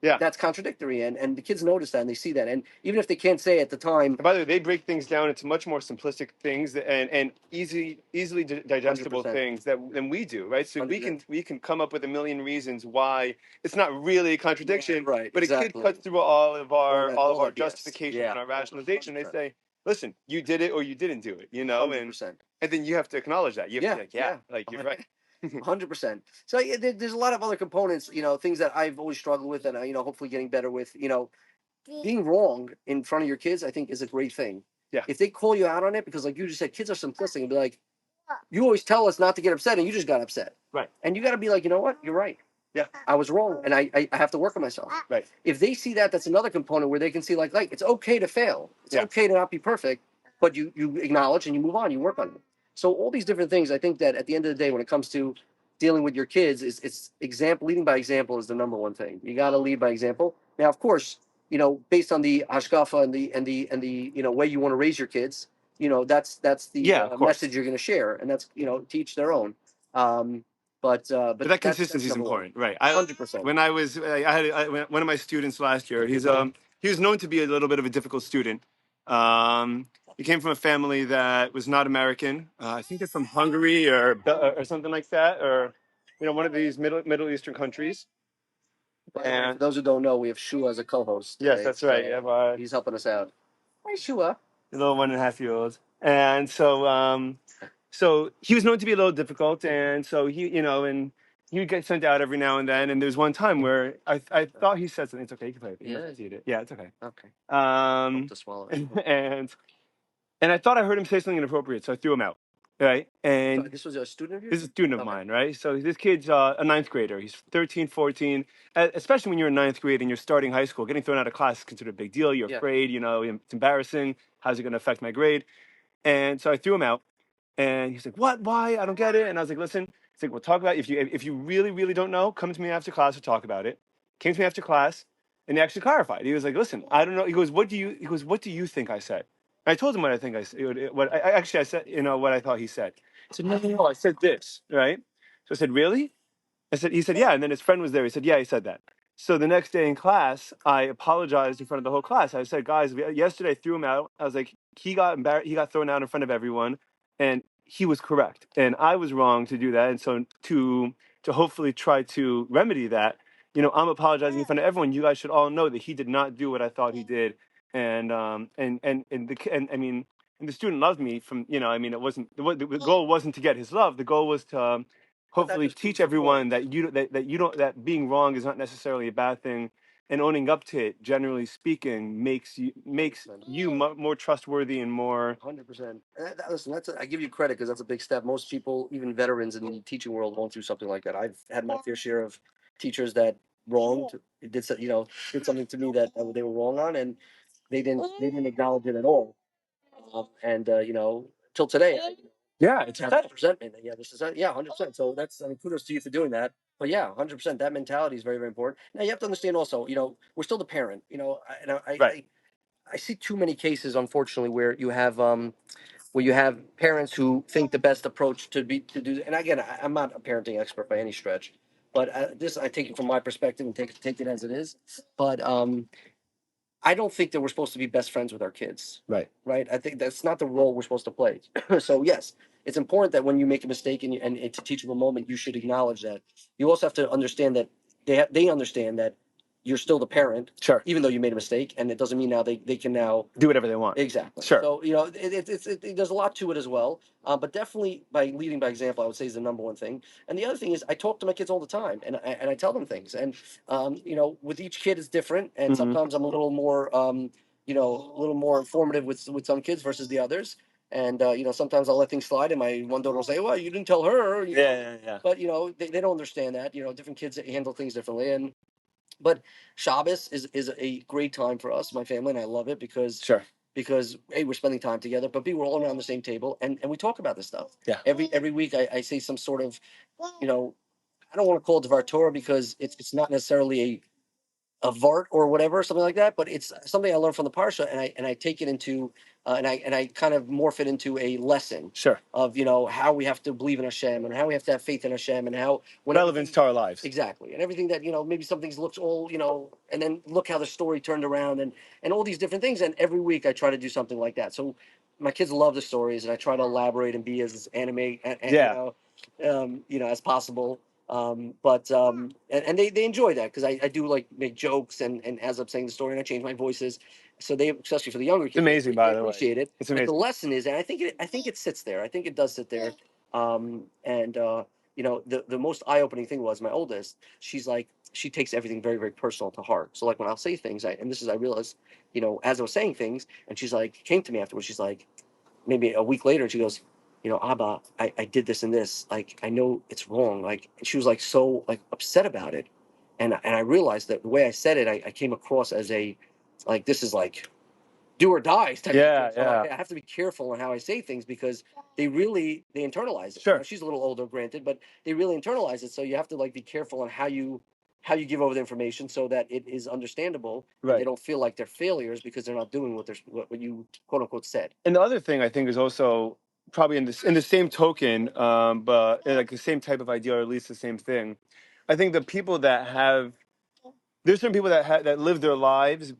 Yeah. That's contradictory, and the kids notice that, and they see that. And even if they can't say at the time. And by the way, they break things down into much more simplistic things and easily digestible 100%. things than we do, right? So 100%. we can come up with a million reasons why it's not really a contradiction, Right, but exactly. a kid cuts through all of our BS. justification Yeah. and our rationalization. 100%. They say, "Listen, you did it or you didn't do it," 100%. and then you have to acknowledge that. You have to be like, Yeah. like you're right. 100%. So yeah, there's a lot of other components, things that I've always struggled with, and hopefully getting better with. Being wrong in front of your kids, I think, is a great thing. Yeah. If they call you out on it, because like you just said, kids are simplistic, and be like, you always tell us not to get upset, and you just got upset. Right. And you got to be like, you know what, you're right. Yeah. I was wrong, and I have to work on myself. Right. If they see that, that's another component where they can see like it's okay to fail. It's Yeah. okay to not be perfect, but you acknowledge and you move on, you work on it. So all these different things, I think that at the end of the day, when it comes to dealing with your kids, it's example, leading by example is the number one thing. You got to lead by example. Now, of course, based on the hashkafa and the way you want to raise your kids, that's the Yeah, of course. message you're going to share, and that's teach their own. But that consistency is important, right? 100%. When one of my students last year. He was known to be a little bit of a difficult student. He came from a family that was not American. I think they're from Hungary or something like that, or one of these Middle Eastern countries. And for those who don't know, we have Shua as a co-host. Yes, that's right. He's helping us out. Hi, Shua. The little 1.5-year-old, and so he was known to be a little difficult, and so and he would get sent out every now and then. And there was one time where I thought he said something. It's okay, you can play it. You don't have to eat it. Yeah, it's okay. Okay. To swallow it. and I thought I heard him say something inappropriate, so I threw him out. Right, and So this was a student of yours? this is a student of mine, right? So this kid's a ninth grader. He's 13, 14. Especially when you're in ninth grade and you're starting high school, getting thrown out of class is considered a big deal. You're afraid, it's embarrassing. How's it going to affect my grade? And so I threw him out. And he's like, "What? Why? I don't get it." And I was like, "Listen." He's like, "We'll talk about it. If you really, really don't know, come to me after class. We'll talk about it." Came to me after class, and he actually clarified. He was like, "Listen, I don't know." He goes, "What do you think I said?" And I told him what I think I said. I said, what I thought he said. He said, "No, I said this, right?" So I said, "Really?" He said, "Yeah." And then his friend was there. He said, "Yeah, he said that." So the next day in class, I apologized in front of the whole class. I said, "Guys, yesterday I threw him out." I was like, "He got embarrassed. He got thrown out in front of everyone, and he was correct, and I was wrong to do that. And so to hopefully try to remedy that, I'm apologizing in front of everyone. You guys should all know that he did not do what I thought he did, and I mean." And the student loved me from, it wasn't, the goal wasn't to get his love. The goal was to hopefully teach everyone that you don't, that being wrong is not necessarily a bad thing, and owning up to it, generally speaking, makes you more trustworthy and more. 100%. Listen, I give you credit because that's a big step. Most people, even veterans in the teaching world, won't do something like that. I've had my fair share of teachers that wronged, did something to me that they were wrong on, and they didn't acknowledge it at all. Till today, Yeah, it's have that resentment. Yeah, this is 100%. So that's, I mean, kudos to you for doing that. But yeah, 100%. That mentality is very, very important. Now you have to understand also, we're still the parent. right. I see too many cases, unfortunately, where you have parents who think the best approach to do. And again, I'm not a parenting expert by any stretch, but this I take it from my perspective and take it as it is. But I don't think that we're supposed to be best friends with our kids. Right. Right. I think that's not the role we're supposed to play. So yes, it's important that when you make a mistake and it's a teachable moment, you should acknowledge that. You also have to understand that they understand that you're still the parent, Sure. even though you made a mistake, and it doesn't mean now they can now Do whatever they want. exactly. Sure. So there's a lot to it as well. But definitely by leading by example, I would say is the number one thing. And the other thing is I talk to my kids all the time, and I tell them things. And with each kid is different, and sometimes I'm a little more a little more informative with some kids versus the others. And sometimes I'll let things slide, and my one daughter will say, "Well, you didn't tell her." Yeah. But they don't understand that. Different kids handle things differently, and but Shabbos is a great time for us, my family, and I love it because Sure. A, we're spending time together, but B, we're all around the same table and we talk about this stuff. Yeah. Every week I say some sort of, I don't want to call it Dvar Torah because it's not necessarily a vart or whatever, something like that. But it's something I learned from the parsha, and I take it into and I kind of morph it into a lesson. Sure. Of how we have to believe in Hashem and how we have to have faith in Hashem and how Relevance to our lives. exactly, and everything that maybe something looks all and then look how the story turned around and all these different things. And every week I try to do something like that. So my kids love the stories, and I try to elaborate and be as anime and Yeah. as possible. And they enjoy that because I do like make jokes and as I'm saying the story and I change my voices, so they, especially for the younger kids, It's amazing, by the way. appreciate it. It's But the amazing. lesson is, and I think it sits there. I think it does sit there. The most eye opening thing was my oldest. She's like she takes everything very very personal to heart. So like when I'll say things, I realized as I was saying things, and she's like came to me afterwards. She's like maybe a week later, and she goes, Abba, I did this and this. Like, I know it's wrong. Like, and she was like so like upset about it. And I realized that the way I said it, I came across as like, this is like do or die type of Yeah, thing. So I have to be careful on how I say things because they internalize it. Sure. She's a little older, granted, but they really internalize it. So you have to like be careful on how you give over the information so that it is understandable and they Right. don't feel like they're failures because they're not doing what you quote unquote said. And the other thing I think is also probably in the same token, but like the same type of idea, or at least the same thing. I think the people that have there's some people that live their lives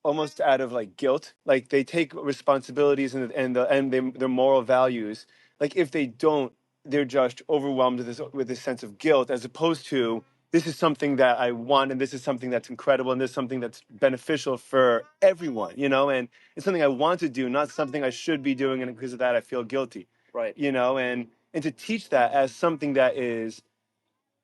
almost out of like guilt, like they take responsibilities their moral values. Like if they don't, they're just overwhelmed with this sense of guilt, as opposed to this is something that I want, and this is something that's incredible, and this is something that's beneficial for everyone, and it's something I want to do, not something I should be doing, and because of that I feel guilty, Right. And to teach that as something that is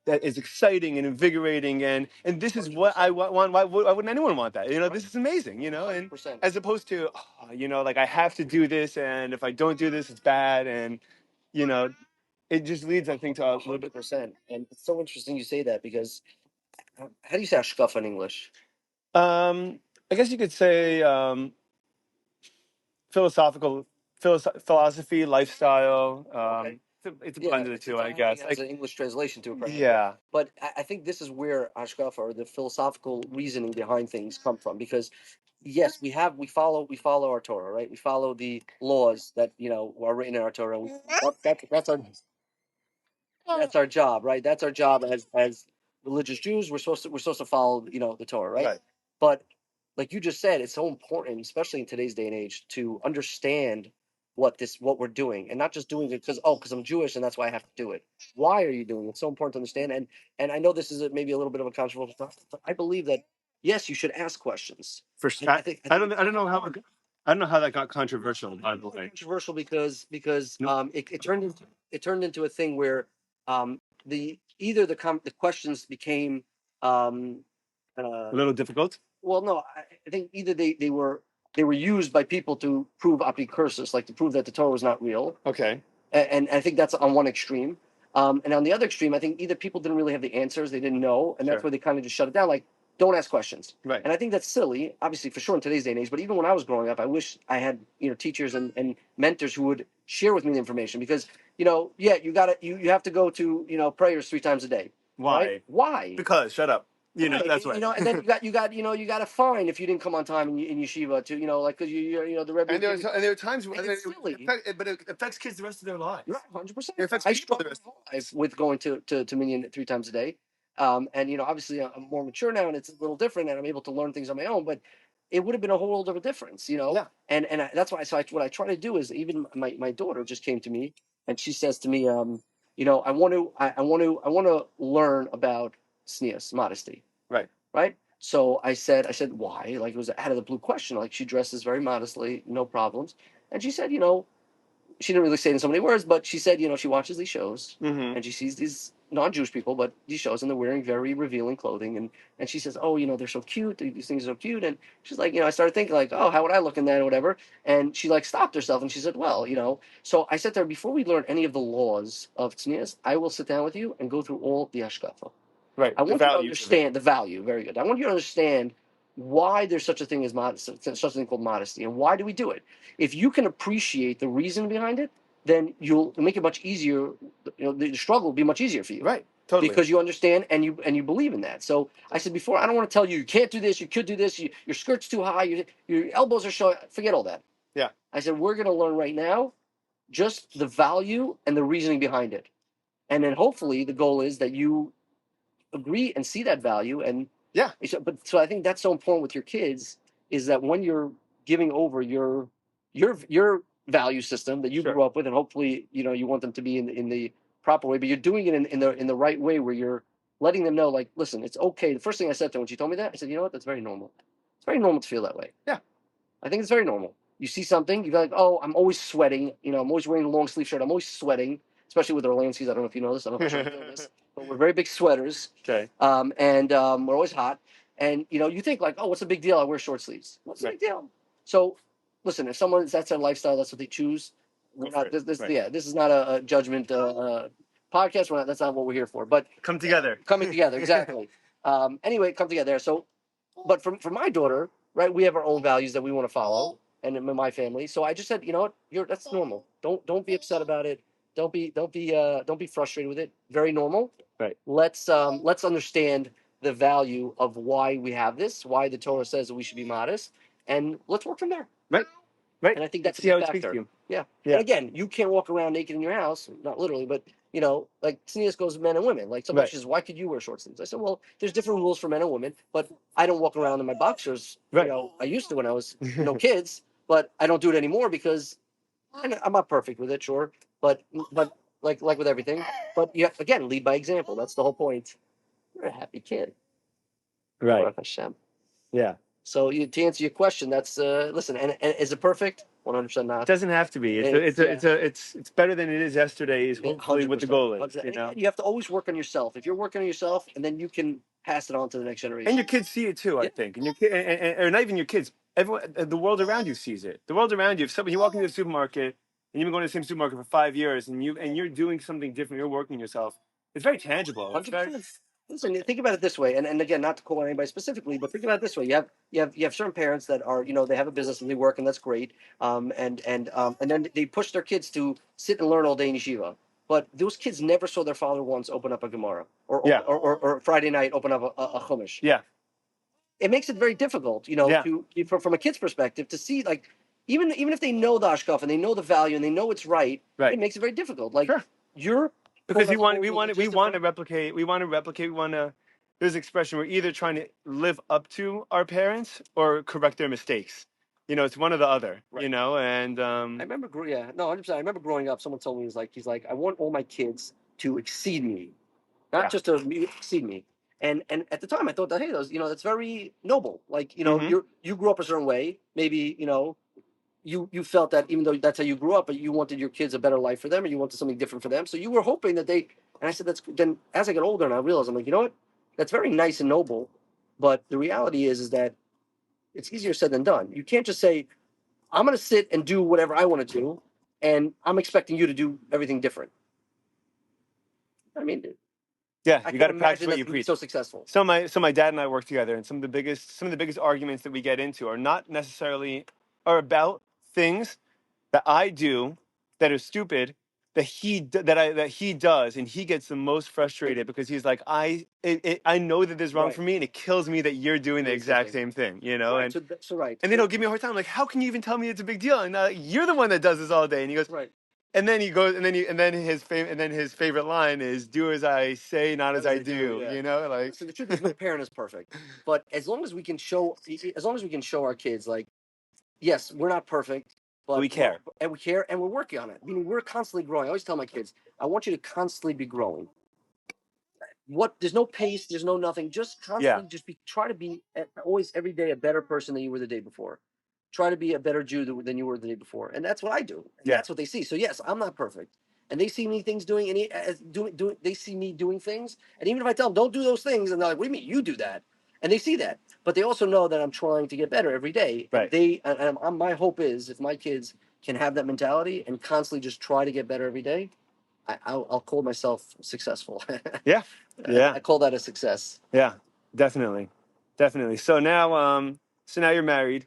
exciting and invigorating, and this is what I want. Why wouldn't anyone want that? This is amazing. And 100%. as opposed to, like I have to do this, and if I don't do this, it's bad, and it just leads, I think, to a little bit. 100%. And it's so interesting you say that because how do you say hashkafa in English? I guess you could say philosophical philosophy, lifestyle. Okay. It's a blend of the two, I guess. It's an English translation to it. Probably. Yeah. But I think this is where hashkafa or the philosophical reasoning behind things come from because yes, we follow our Torah, right? We follow the laws that are written in our Torah. That's our job, right? That's our job as religious Jews. We're supposed to follow the Torah, right? Right. But like you just said, it's so important, especially in today's day and age, to understand what we're doing and not just doing it because I'm Jewish and that's why I have to do it. Why are you doing it? It's so important to understand. And I know this is maybe a little bit of a controversial stuff, but I believe that yes, you should ask questions. For sure. I don't know how that got controversial, by the way. Controversial because No. it turned into a thing where the questions became A little difficult. well, no, I think either they were used by people to prove apicursus, like to prove that the Torah was not real. Okay. And I think that's on one extreme. And on the other extreme, I think either people didn't really have the answers, they didn't know, and that's Sure. where they kind of just shut it down, like, don't ask questions. Right. And I think that's silly, obviously, for sure in today's day and age. But even when I was growing up, I wish I had teachers and mentors who would share with me the information, because yeah, you have to go to prayers 3 times a day. Why? Right? Why? Because shut up. Right. That's why. And then you got a fine if you didn't come on time in yeshiva to like, because the Rebbe. And there are times when it's silly. but it affects kids the rest of their lives. Right, 100%. It affects I people the struggle rest of their lives. with going to Minyan 3 times a day, and obviously I'm more mature now, and it's a little different, and I'm able to learn things on my own. But it would have been a whole world of a difference. Yeah. And that's why. So what I try to do is, even my daughter just came to me, and she says to me, I want to learn about tznius, modesty. Right. Right. So I said, why? Like, it was out of the blue question. Like, she dresses very modestly, no problems. And she said, she didn't really say it in so many words, but she said, she watches these shows, Mm-hmm. and she sees these non-Jewish people, but these shows, and they're wearing very revealing clothing, and she says, oh, they're so cute. These things are so cute. And she's like, I started thinking, like, oh, how would I look in that or whatever? And she like stopped herself, and she said, well, So I said to her, before we learn any of the laws of tznius, I will sit down with you and go through all the hashkafa. Right. I want you to understand the value. Very good. I want you to understand why there's such a thing as modesty, such a thing called modesty, and why do we do it? If you can appreciate the reason behind it, then you'll make it much easier. The struggle will be much easier for you, Right. Totally. Because you understand and you believe in that. So I said before, I don't want to tell you can't do this, you could do this, your skirt's too high, your elbows are short. Forget all that. Yeah. I said we're going to learn right now just the value and the reasoning behind it, and then hopefully the goal is that you agree and see that value. And yeah, so I think that's so important with your kids, is that when you're giving over your value system that you grew up with, and hopefully you want them to be in the proper way, but you're doing it in the right way, where you're letting them know, like, listen, it's okay. The first thing I said to her when she told me that, I said, you know what, that's very normal. It's very normal to feel that way. Yeah, I think it's very normal. You see something, you're like, oh, I'm always sweating. I'm always wearing a long sleeve shirt. I'm always sweating, especially with Orlanskys. I don't know if you know this. I don't know if you know this, but we're very big sweaters. Okay. And we're always hot. And you think, like, oh, what's the big deal? I wear short sleeves. What's the big deal? So, listen, if that's their lifestyle, that's what they choose. This is not a judgment podcast. That's not what we're here for. But come together. Coming together, exactly. Anyway, come together. So, but for my daughter, right, we have our own values that we want to follow, and in my family. So I just said, you know what, that's normal. Don't be upset about it. Don't be frustrated with it. Very normal. Right. Let's understand the value of why we have this, why the Torah says that we should be modest, and let's work from there. Right. Right. And I think that's see how it factor. speaks to you. Yeah. Yeah. And again, you can't walk around naked in your house, not literally, but like tznius goes men and women. Like somebody says, why could you wear short sleeves? I said, well, there's different rules for men and women, but I don't walk around in my boxers. Right. I used to when I was kids, but I don't do it anymore because I'm not perfect with it, sure, but like with everything. But yeah, again, lead by example. That's the whole point. You're a happy kid. Right. Baruch Hashem. Yeah. So to answer your question, that's listen. And is it perfect? 100% not. It doesn't have to be. It's better than it is yesterday. Is hopefully what the goal is. You have to always work on yourself. If you're working on yourself, and then you can pass it on to the next generation. And your kids see it too, I think. And your kid, or not even your kids. Everyone, the world around you sees it. The world around you. If you walk into the supermarket and you've been going to the same supermarket for 5 years, and you're doing something different, you're working yourself. It's very tangible. 100%. Listen, think about it this way, and again, not to call anybody specifically, but think about it this way: you have certain parents that are they have a business and they work, and that's great. And then they push their kids to sit and learn all day in yeshiva. But those kids never saw their father once open up a Gemara, or Friday night open up a Chumash. Yeah. It makes it very difficult, from a kid's perspective, to see, like, even if they know the Ashkaf and they know the value and they know it's right, it makes it very difficult. Like, because we want to replicate. There's an expression, we're either trying to live up to our parents or correct their mistakes. It's one or the other. Right. And I remember, 100%. I remember growing up. Someone told me, he's like, I want all my kids to exceed me, not just to exceed me. And at the time, I thought that, hey, that's very noble. Like, you grew up a certain way. Maybe you felt that even though that's how you grew up, but you wanted your kids a better life for them, and you wanted something different for them. So you were hoping that they. And I said that's then. As I got older, and I realized, I'm like, you know what? That's very nice and noble, but the reality is that it's easier said than done. You can't just say, I'm going to sit and do whatever I want to do, and I'm expecting you to do everything different. I mean, Yeah, I you can't got to practice imagine what that you we'd be preach. so successful. So my dad and I work together, and some of the biggest arguments that we get into are not necessarily are about things that I do that are stupid that he does, and he gets the most frustrated because he's like, I know that this is wrong Right. for me, and it kills me that you're doing the Doing the same exact thing. same thing, you know. Right. And So right. and then he'll give me a hard time, like, how can you even tell me it's a big deal? And you're the one that does this all day. And he goes, Right. and then he goes, and then his favorite line is, "Do as I say, not as I do." Yeah. You know, like. So the truth is, no parent is perfect, but as long as we can show, our kids, like, yes, we're not perfect, but We care. and we care, and we're working on it. Meaning, we're constantly growing. I always tell my kids, I want you to constantly be growing. There's no pace, there's no nothing. Just constantly, just try to be always every day a better person than you were the day before. Try to be a better Jew than you were the day before, and that's what I do. And that's what they see. So yes, I'm not perfect, and they see me things doing, they see me doing things, and even if I tell them don't do those things, and they're like, "What do you mean you do that?" And they see that, but they also know that I'm trying to get better every day. And my hope is if my kids can have that mentality and constantly just try to get better every day, I'll call myself successful. Yeah. I call that a success. Yeah, definitely. So now you're married,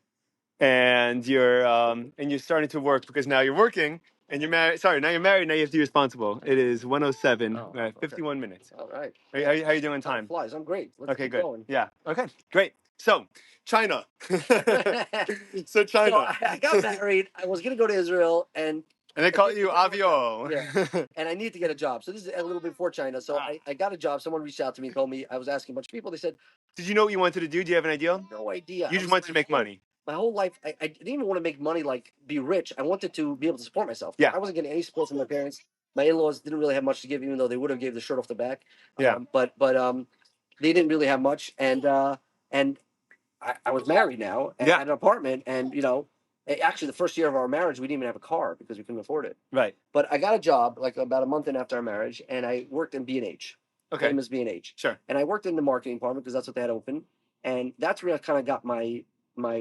and you're starting to work because now you're working and you're married. Sorry, now you're married. Now you have to be responsible. It is 1:07. Oh, We're at okay. 51 minutes. All right. How you doing Time time? flies. I'm great. Let's Okay, keep good. going. Yeah. Okay, great. So, China. So So China. I got married. I was gonna go to Israel, and And they call you Avi. yeah. And I need to get a job. So this is a little bit before China. So I got a job. Someone reached out to me, told me, I was asking a bunch of people. They said, Did you know what you wanted to do? Do you have an idea? no idea. You just wanted to make money. My whole life, I didn't even want to make money, like be rich. I wanted to be able to support myself. Yeah. I wasn't getting any support from my parents. My in-laws didn't really have much to give, even though they would have gave the shirt off the back. Yeah. But they didn't really have much, and I was married now and Yeah. had an apartment, and actually the first year of our marriage we didn't even have a car because we couldn't afford it. Right. But I got a job like about a month in after our marriage, and I worked in B&H. Okay. Famous B&H. Sure. And I worked in the marketing department because that's what they had open, and that's where I kind of got my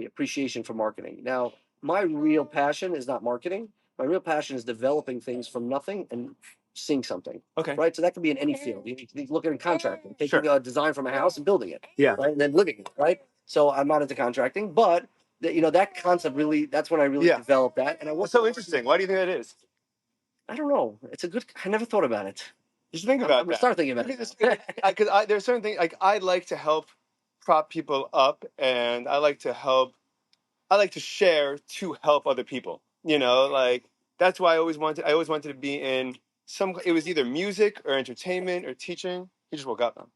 appreciation for marketing. Now, my real passion is not marketing. My real passion is developing things from nothing and seeing something. Okay. Right. So that could be in any field. You can look at contracting, taking Sure. a design from a house and building it. Yeah. Right. And then living it. Right. So I'm not into contracting, but that concept really, that's when I really developed that. And That's so interesting. Why do you think that is? I don't know. It's a good. I never thought about it. You should think about I'm gonna start thinking about it. Because there's certain things like I like to help prop people up, and I like to share to help other people. Like that's why I always wanted to be in it was either music or entertainment or teaching. He just woke up.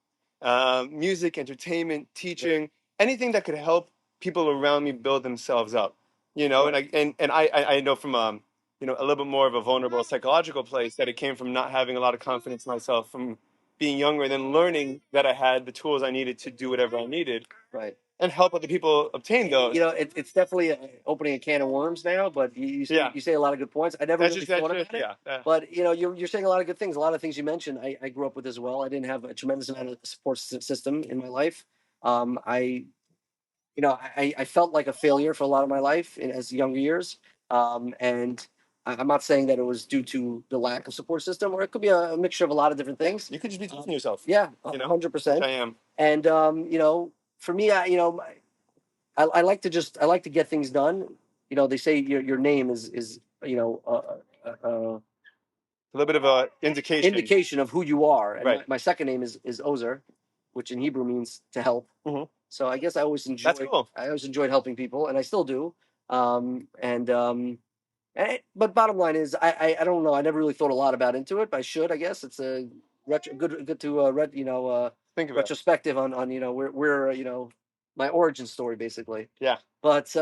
Music, entertainment, teaching, anything that could help people around me build themselves up. Right. And I know from a little bit more of a vulnerable psychological place that it came from not having a lot of confidence in myself from being younger and then learning that I had the tools I needed to do whatever I needed. Right. And help other people obtain those. It's definitely opening a can of worms now. But you say a lot of good points. I never really thought about it. Yeah. But you're saying a lot of good things. A lot of things you mentioned, I grew up with as well. I didn't have a tremendous amount of support system in my life. I felt like a failure for a lot of my life as younger years. And I'm not saying that it was due to the lack of support system, or it could be a mixture of a lot of different things. You could just be teaching yourself. Yeah, 100%. I am. And for me, I like to get things done. They say your name is A little bit of a indication of who you are. And right. My second name is Ozer, which in Hebrew means to help. Mm-hmm. So I guess I always enjoyed. That's cool. I always enjoyed helping people, and I still do. But bottom line is, I don't know. I never really thought a lot about into it, but I should. I guess it's a good to think about retrospective on where my origin story basically. Yeah. But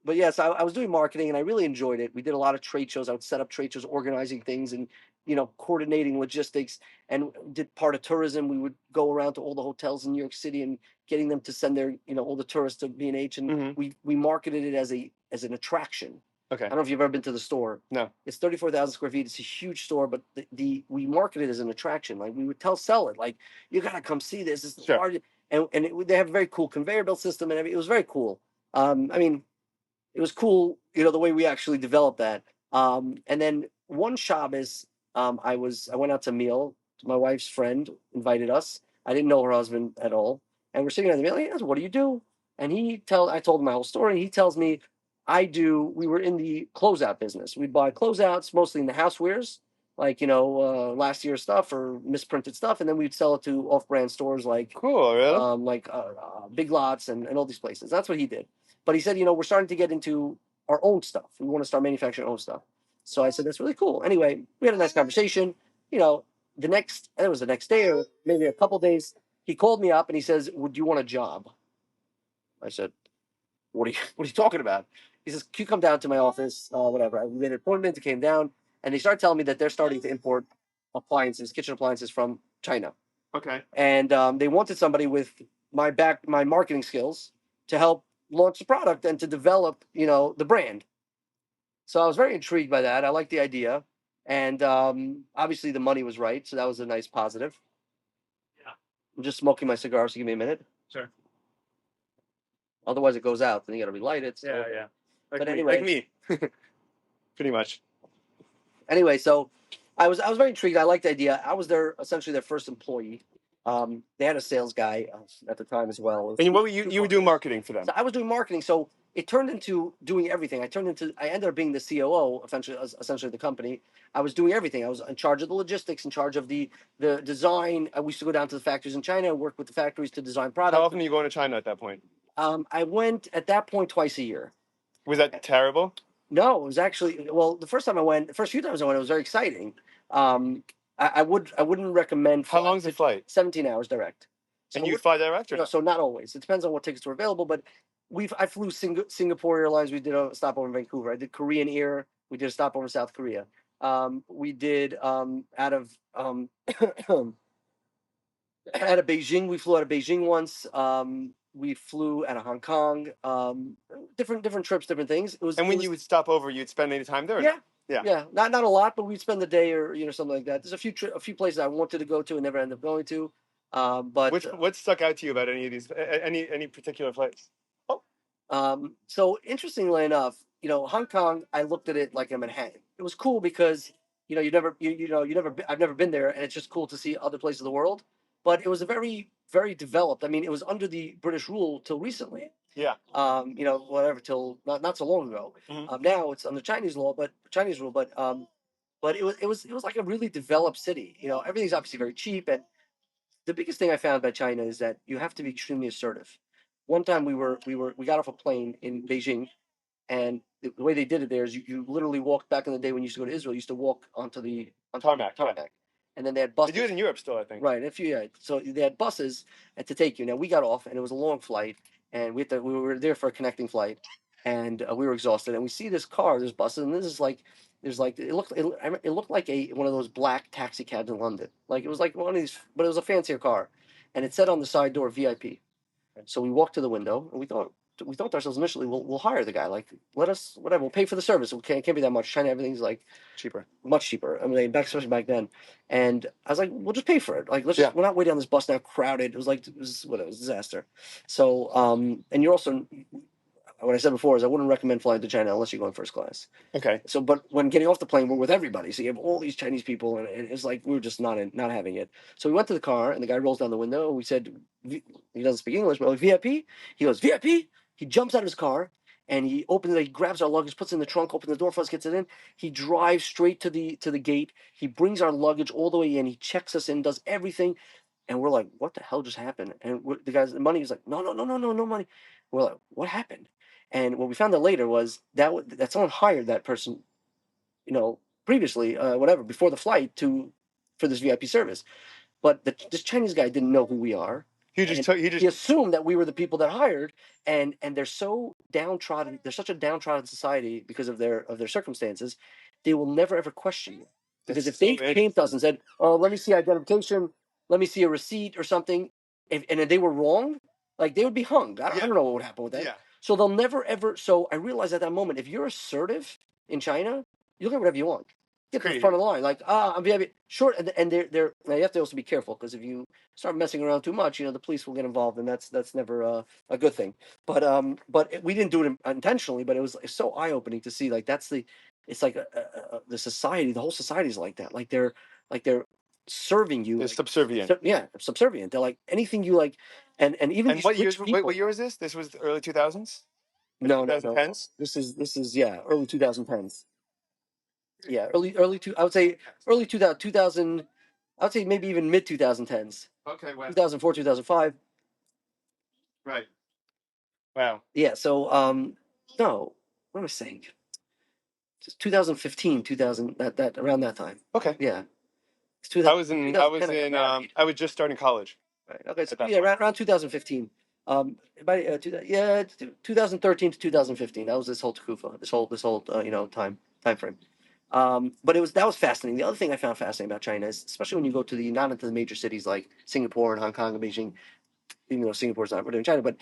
yes, I was doing marketing and I really enjoyed it. We did a lot of trade shows. I would set up trade shows, organizing things, and coordinating logistics, and did part of tourism. We would go around to all the hotels in New York City and getting them to send their all the tourists to B&H, and Mm-hmm. we marketed it as an attraction. Okay. I don't know if you've ever been to the store. No. It's 34,000 square feet. It's a huge store, but we market it as an attraction. Like we would sell it, like you gotta come see this. It's the Sure. largest, and they have a very cool conveyor belt system and everything. It was very cool. I mean, it was cool, the way we actually developed that. And then one Shabbos, I went out to meal. My wife's friend invited us. I didn't know her husband at all, and we're sitting at the meal. He asked, "What do you do?" And I told him my whole story. He tells me, We were in the closeout business. We'd buy closeouts, mostly in the housewares, like last year's stuff or misprinted stuff, and then we'd sell it to off-brand stores like Cool, really? Big Lots and all these places. That's what he did. But he said, we're starting to get into our own stuff. We want to start manufacturing our own stuff. So I said, that's really cool. Anyway, we had a nice conversation. It was the next day or maybe a couple days. He called me up and he says, "Would you want a job?" I said, what are you talking about?" He says, "Can you come down to my office?" Whatever. I made an appointment. He came down and they started telling me that they're starting to import kitchen appliances from China. Okay. And they wanted somebody with my marketing skills to help launch the product and to develop, the brand. So I was very intrigued by that. I liked the idea, and obviously the money was right, so that was a nice positive. Yeah. I'm just smoking my cigar, so give me a minute. Sure. Otherwise, it goes out. Then you got to relight it. So. Yeah. But anyway, like me. Pretty much. Anyway, so I was very intrigued. I liked the idea. I was essentially their first employee. They had a sales guy at the time as well. And what were you were doing marketing for them? So I was doing marketing. So it turned into doing everything. I ended up being the COO, essentially the company. I was doing everything. I was in charge of the logistics, in charge of the design. We used to go down to the factories in China, work with the factories to design products. How often are you going to China at that point? I went at that point twice a year. Was that terrible? No, it was actually, well, the first few times I went, it was very exciting. I wouldn't recommend. How long's the flight? 17 hours direct. So and you fly direct or no? So not always. It depends on what tickets were available. But I flew Singapore Airlines. We did a stopover in Vancouver. I did Korean Air. We did a stopover in South Korea. We did out of Beijing. We flew out of Beijing once. We flew out of Hong Kong. Different trips, different things. When you would stop over, you'd spend any time there? Yeah. Yeah. Not a lot, but we'd spend the day or something like that. There's a few places I wanted to go to and never ended up going to. But what stuck out to you about any of these? Any particular place? So interestingly enough, Hong Kong, I looked at it like a Manhattan. It was cool because I've never been there, and it's just cool to see other places of the world. But it was a very, very developed. I mean, it was under the British rule till recently. Yeah. Whatever till not so long ago. Mm-hmm. Now it's under Chinese rule, but it was like a really developed city. Everything's obviously very cheap, and the biggest thing I found about China is that you have to be extremely assertive. One time we got off a plane in Beijing, and the way they did it there is you literally walked back in the day when you used to go to Israel. You used to walk onto the tarmac. And then they had buses. They do it in Europe still, I think. Right. So they had buses to take you. Now we got off, and it was a long flight, and we were there for a connecting flight, and we were exhausted. And we see this bus, and this is like, it looked like one of those black taxi cabs in London. Like it was like one of these, but it was a fancier car, and it said on the side door VIP. So we walked to the window, and we thought to ourselves initially, we'll hire the guy. Like, let us, whatever, we'll pay for the service. It can't be that much. China, everything's like cheaper, much cheaper. I mean, especially back then. And I was like, we'll just pay for it. Like, we're not waiting on this bus now, crowded. It was a disaster. So, and you're also, what I said before is I wouldn't recommend flying to China unless you're going first class. Okay. So, but when getting off the plane, we're with everybody. So you have all these Chinese people, and it's like we were just not having it. So we went to the car, and the guy rolls down the window, and we said, he doesn't speak English, but like, VIP? He goes, VIP? He jumps out of his car, and he opens it, he grabs our luggage, puts it in the trunk, opens the door for us, gets it in. He drives straight to the gate. He brings our luggage all the way in. He checks us in, does everything. And we're like, what the hell just happened? And the guy's money is like, no money. We're like, what happened? And what we found out later was that someone hired that person, previously, before the flight for this VIP service. But this Chinese guy didn't know who we are. He assumed that we were the people that hired, and they're so downtrodden. They're such a downtrodden society because of their circumstances. They will never ever question you, because if they came to us and said, "Oh, let me see identification, let me see a receipt or something," and they were wrong, like they would be hung. I don't know what would happen with that. Yeah. So they'll never ever. So I realized at that moment, if you're assertive in China, you'll get whatever you want. Get to the front of the line, like I'm VIP. Sure, and they're now you have to also be careful because if you start messing around too much, the police will get involved, and that's never a good thing. But we didn't do it intentionally, but it's so eye opening to see like it's like the society, the whole society is like that. Like they're serving you. They're Like, subservient. yeah, subservient. They're like anything you like, and even And these what rich years? people. What year was this? This was the early 2000s. No, no, no. 2010s. This is yeah, early 2010s. Yeah, early two. I would say early 2000. I would say maybe even mid 2010s. Okay, wow. 2004, 2005. Right. Wow. Yeah. So no, what am I saying? Just 2015, 2000. That around that time. Okay. Yeah. It's I 2000, was in. I 2010 was I got in. married. I was just starting college Right. Okay. So at that yeah, point. around 2015. By yeah, 2013 to 2015. That was this whole Takufa, this whole time frame. But that was fascinating. The other thing I found fascinating about China is, especially when you go to not into the major cities like Singapore and Hong Kong and Beijing, even though Singapore's not really in China, but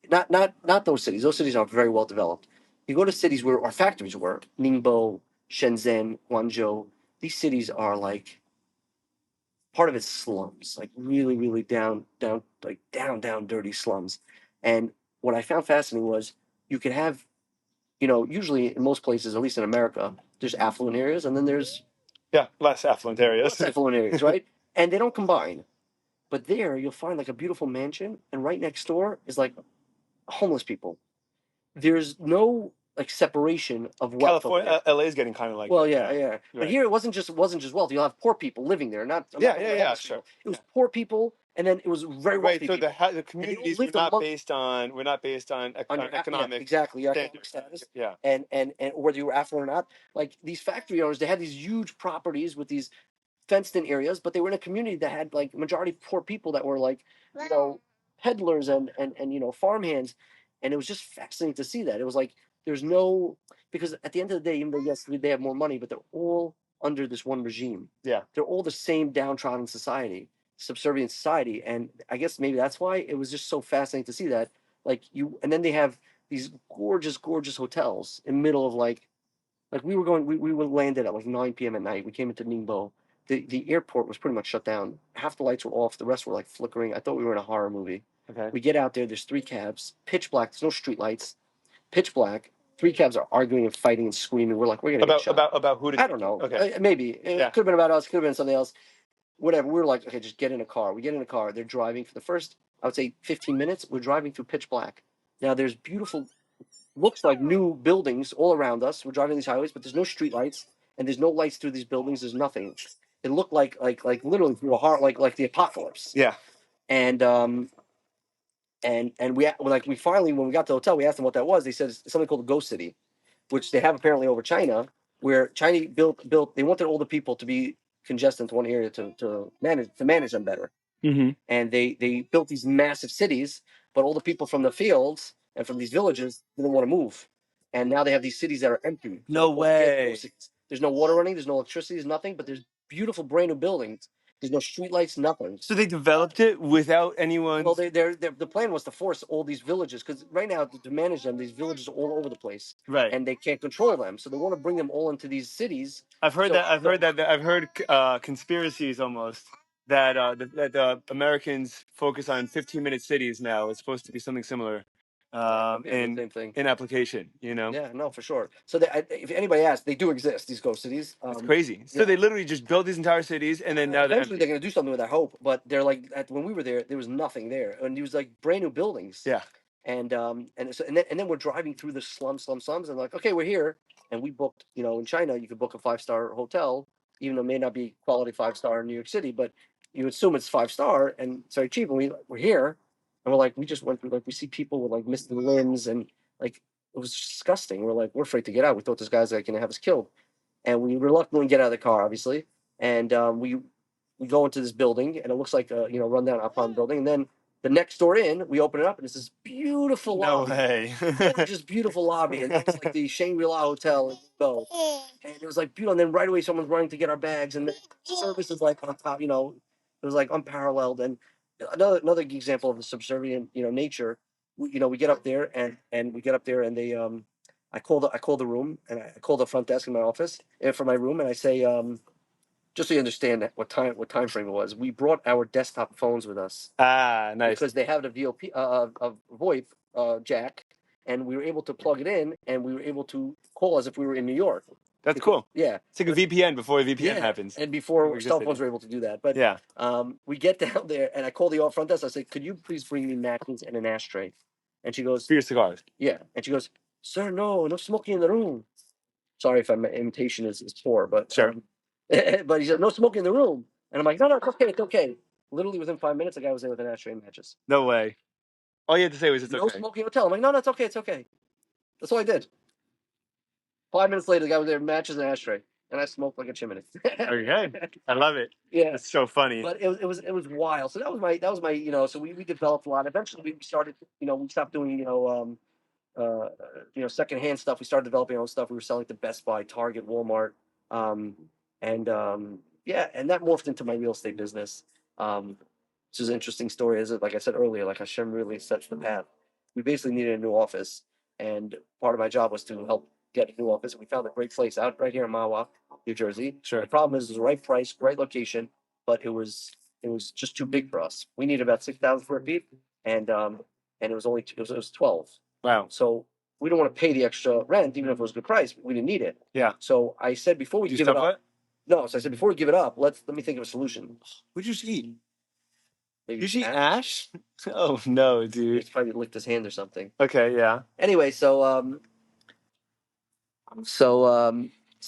not those cities. Those cities are very well developed. You go to cities where our factories were, Ningbo, Shenzhen, Guangzhou. These cities are like part of it's slums, like really, really down, dirty slums. And what I found fascinating was you could have, usually in most places, at least in America, there's affluent areas and then there's Yeah, less affluent areas. less affluent areas, right? And they don't combine. But there you'll find like a beautiful mansion, and right next door is like homeless people. There's no like separation of wealth over California, there. LA is getting kind of like Well, that. yeah, yeah. But Right. here it wasn't just wealth. You'll have poor people living there. Yeah, sure. People. It was poor people, and then it was very Right. wealthy So people. the And they all communities lived among were not based on on on your yeah, economic exactly your economic standards. status, Yeah. and whether you were affluent or not. Like these factory owners, they had these huge properties with these fenced in areas, but they were in a community that had like majority poor people that were like, peddlers and farmhands, and it was just fascinating to see that. It was like there's no because at the end of the day, even though yes they have more money, but they're all under this one regime. Yeah. They're all the same downtrodden society, subservient society, and I guess maybe that's why it was just so fascinating to see that. And then they have these gorgeous, gorgeous hotels in the middle of like we were landed at like 9 p.m. at night. We came into Ningbo. The airport was pretty much shut down. Half the lights were off. The rest were like flickering. I thought we were in a horror movie. Okay. We get out there. There's three cabs. Pitch black. There's no street lights. Pitch black. Three cabs are arguing and fighting and screaming. We're like, we're gonna get shot. About who to I take don't you? know. Okay. Maybe it Yeah. could have been about us. Could have been something else. Whatever. We were like, okay, just get in a car. We get in a car. They're driving for the first, I would say, 15 minutes. We're driving through pitch black. Now there's beautiful looks like new buildings all around us. We're driving these highways, but there's no street lights and there's no lights through these buildings. There's nothing. It looked like literally through a heart like the apocalypse. Yeah. And we finally when we got to the hotel, we asked them what that was. They said it's something called the Ghost City, which they have apparently over China, where China built. They wanted all the people to be congested into one area to manage them better. Mm-hmm. And they built these massive cities, but all the people from the fields and from these villages didn't want to move, and now they have these cities that are empty. No way. There's no water running, there's no electricity, there's nothing, but there's beautiful brand new buildings. There's no streetlights, nothing. So they developed it without anyone. Well, the plan was to force all these villages because right now to manage them, these villages are all over the place, Right. and they can't control them. So they want to bring them all into these cities. I've heard that. I've heard conspiracies almost that Americans focus on 15-minute cities now. It's supposed to be something similar. Same thing. In application, you know. Yeah, no, for sure. So if anybody asks, they do exist. These ghost cities. It's crazy. So they literally just build these entire cities, and then now eventually they're going to do something with that hope. But they're like when we were there was nothing there, and it was like brand new buildings. Yeah. And then we're driving through the slums, and like, okay, we're here, and we booked. In China, you could book a 5-star hotel, even though it may not be quality 5-star in New York City, but you assume it's 5-star and it's very cheap. And we're here, and we're like, we just went through we see people with like missing limbs and like it was disgusting. We're afraid to get out. We thought this guy's like going to have us killed, and we reluctantly get out of the car, obviously, and we go into this building, and it looks like a rundown apartment building, and then the next door in, we open it up, and it's this beautiful lobby. No way. Gorgeous, beautiful lobby, and it's like the Shangri-La Hotel in Go. And it was like beautiful, and then right away someone's running to get our bags, and the service is like on top, it was like unparalleled. And another example of the subservient, nature. we get up there and we get up there and they I call the room and I call the front desk in my office and for my room and I say just so you understand what time frame it was. We brought our desktop phones with us Ah, nice. because they have the VoP a VoIP jack, and we were able to plug it in, and we were able to call as if we were in New York. That's cool. Yeah, It's like a VPN before a VPN happens. and before Never cell existed. phones were able to do that. But Yeah. we get down there, and I call the front desk. I say, "Could you please bring me napkins and an ashtray?" And she goes, For your cigars. "Yeah." And she goes, "Sir, no smoking in the room." Sorry if my imitation is poor, but Sure. but he said, "No smoking in the room," and I'm like, "No, it's okay, it's okay." Literally within 5 minutes, the guy was there with an ashtray and matches. No way. All you had to say was it's No okay. smoking hotel. I'm like, no, it's okay, it's okay. That's all I did. 5 minutes later, the guy was there, matches and ashtray, and I smoked like a chimney. Okay, I love it. Yeah, It's so funny. but it was wild. So that was my So we developed a lot. Eventually, we started. We stopped doing secondhand stuff. We started developing our own stuff. We were selling to Best Buy, Target, Walmart, um, and and that morphed into my real estate business. Which is an interesting story. Is it like I said earlier, like Hashem really sets the path. We basically needed a new office, and part of my job was to help get a new office. And we found a great place out right here in Mahwah, New Jersey. Sure. The problem is it was the right price, right location, but it was just too big for us. We needed about 6,000 square feet, and it was only it was 12. Wow. So we don't want to pay the extra rent, even if it was a good price. We didn't need it. Yeah. So I said before we Do you give it up. sublet? No, so I said before we give it up, let me think of a solution. What'd you just eat? Maybe Did you eat ash? Oh no, dude. He's probably licked his hand or something. Okay, yeah. Anyway, so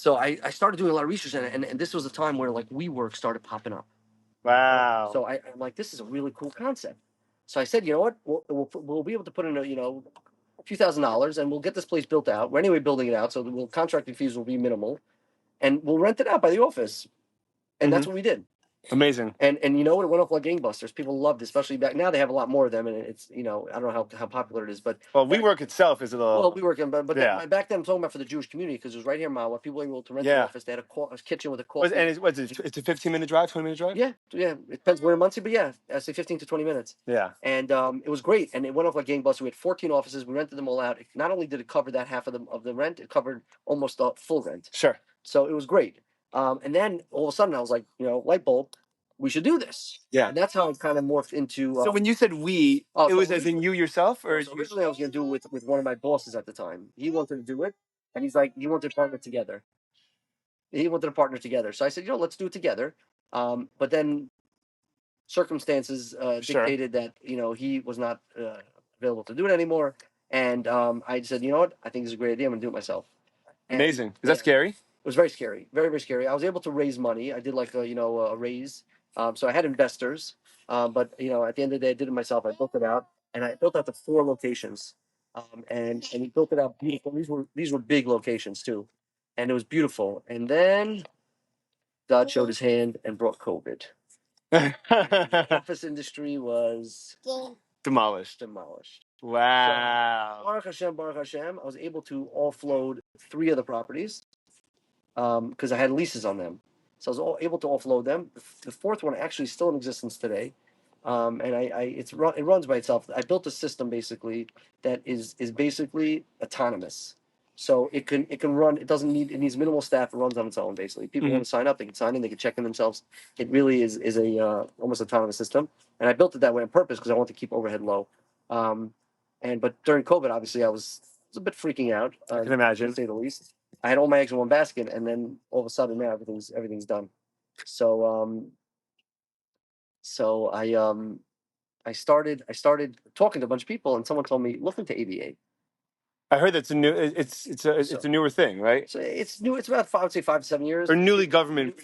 I started doing a lot of research and this was a time where like WeWork started popping up. Wow. So I'm like, this is a really cool concept. So I said, you know what, we'll be able to put in a few $1,000s and we'll get this place built out. We're anyway building it out, so the contracting fees will be minimal, and we'll rent it out by the office, and that's what we did. Amazing. And it went up like gangbusters. People loved it, especially back now. They have a lot more of them, and it's I don't know how popular it is, but Well, WeWork itself is a little. well, we work in, but Yeah. back then I'm talking about for the Jewish community because it was right here in Mahwah. People were able to rent Yeah. an office. They had a kitchen with a coffee. And it's a 15-minute drive, 20-minute drive? Yeah. It depends where in Muncie, but yeah, I say 15 to 20 minutes. Yeah. And it was great, and it went off like gangbusters. We had 14 offices. We rented them all out. Not only did it cover that half of the rent, it covered almost the full rent. Sure. So it was great. And then all of a sudden I was like, light bulb, we should do this. Yeah. And that's how it kind of morphed into. So when you said we, it was as in you yourself, or so originally I was going to do it with one of my bosses at the time. He wanted to do it, and he's like, he wanted to partner together. So I said, let's do it together. But then circumstances dictated that he was not available to do it anymore, and I said, you know what, I think it's a great idea. I'm going to do it myself. Amazing. Is that scary? It was very scary, very, very scary. I was able to raise money. I did like a raise. So I had investors, but at the end of the day, I did it myself. I built it out, and I built out the 4 locations, and we built it out beautiful. These were big locations too, and it was beautiful. And then God showed His hand and brought COVID. The office industry was demolished. Wow. So, Baruch Hashem, I was able to offload 3 of the properties because I had leases on them. So I was able to offload them. The 4th one actually is still in existence today, and it runs by itself. I built a system basically that is basically autonomous. So it can run. It needs minimal staff. It runs on its own basically. People want to sign up, they can sign in, they can check in themselves. It really is a almost autonomous system, and I built it that way on purpose because I want to keep overhead low. But during COVID, obviously, I was a bit freaking out. I can imagine, to say the least. I had all my eggs in one basket, and then all of a sudden now everything's done. So I started talking to a bunch of people, and someone told me look into ABA. I heard that's a new. It's a newer thing, right? So it's new. It's about I would say 5 to 7 years. Or newly government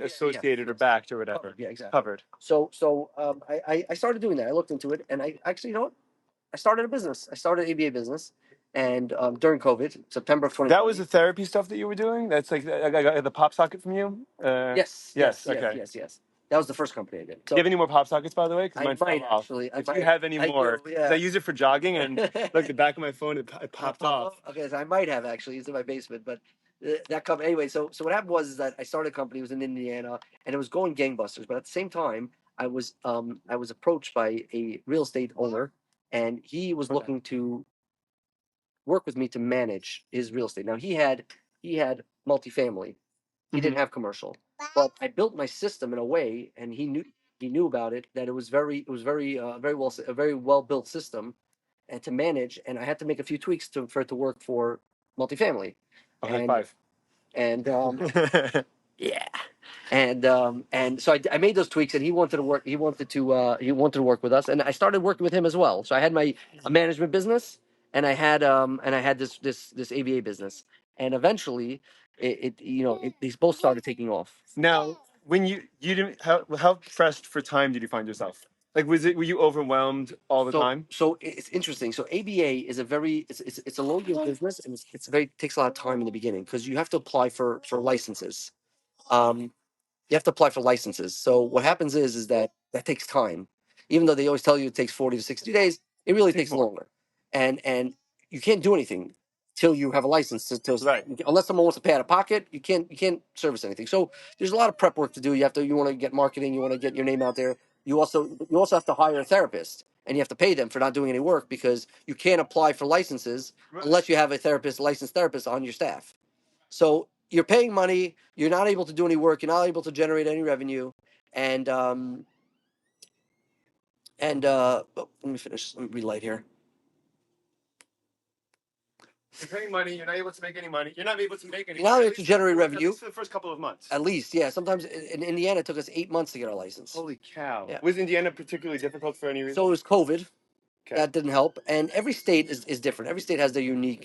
associated or backed or whatever. Yeah, exactly. Covered. So I started doing that. I looked into it, and I actually I started a business. I started an ABA business. And during COVID, September of 2020. That was the therapy stuff that you were doing? That's like I got the pop socket from you? Yes. Okay. Yes. That was the first company I did. So, do you have any more pop sockets, by the way? I might actually. If you have any more, because I use it for jogging, and like the back of my phone, it popped off. Okay, so I might have actually. It's in my basement, but that company anyway. So what happened was that I started a company. It was in Indiana, and it was going gangbusters. But at the same time, I was approached by a real estate owner, and he was Okay. looking to work with me to manage his real estate. Now he had multifamily. He didn't have commercial, but I built my system in a way, and he knew about it, that it was very well built system, and to manage. And I had to make a few tweaks for it to work for multifamily. Oh, high And five. and yeah, and so I made those tweaks, and he wanted to work. He wanted to work with us, and I started working with him as well. So I had a management business, and I had this ABA business, and eventually these both started taking off. Now, when you didn't how pressed for time did you find yourself? Like, were you overwhelmed all the time? So it's interesting. So ABA is it's a low yield business, and it's very takes a lot of time in the beginning because you have to apply for licenses. Um, you have to apply for licenses. So what happens is that takes time. Even though they always tell you it takes 40 to 60 days, it really takes more. longer. And you can't do anything till you have a license Right. unless someone wants to pay out of pocket, you can't service anything. So there's a lot of prep work to do. You want to get marketing, you want to get your name out there. You also have to hire a therapist, and you have to pay them for not doing any work because you can't apply for licenses unless you have a licensed therapist on your staff. So you're paying money, you're not able to do any work, you're not able to generate any revenue, and let me finish. Let me relight here. You're paying money. You're not able to make any money. You're not able to make any. You're not money. able to generate revenue. At least for the first couple of months. At least, yeah. Sometimes in Indiana, it took us 8 months to get our license. Holy cow! Yeah. Was Indiana particularly difficult for any reason? So it was COVID. Okay. That didn't help. And every state is different. Every state has their unique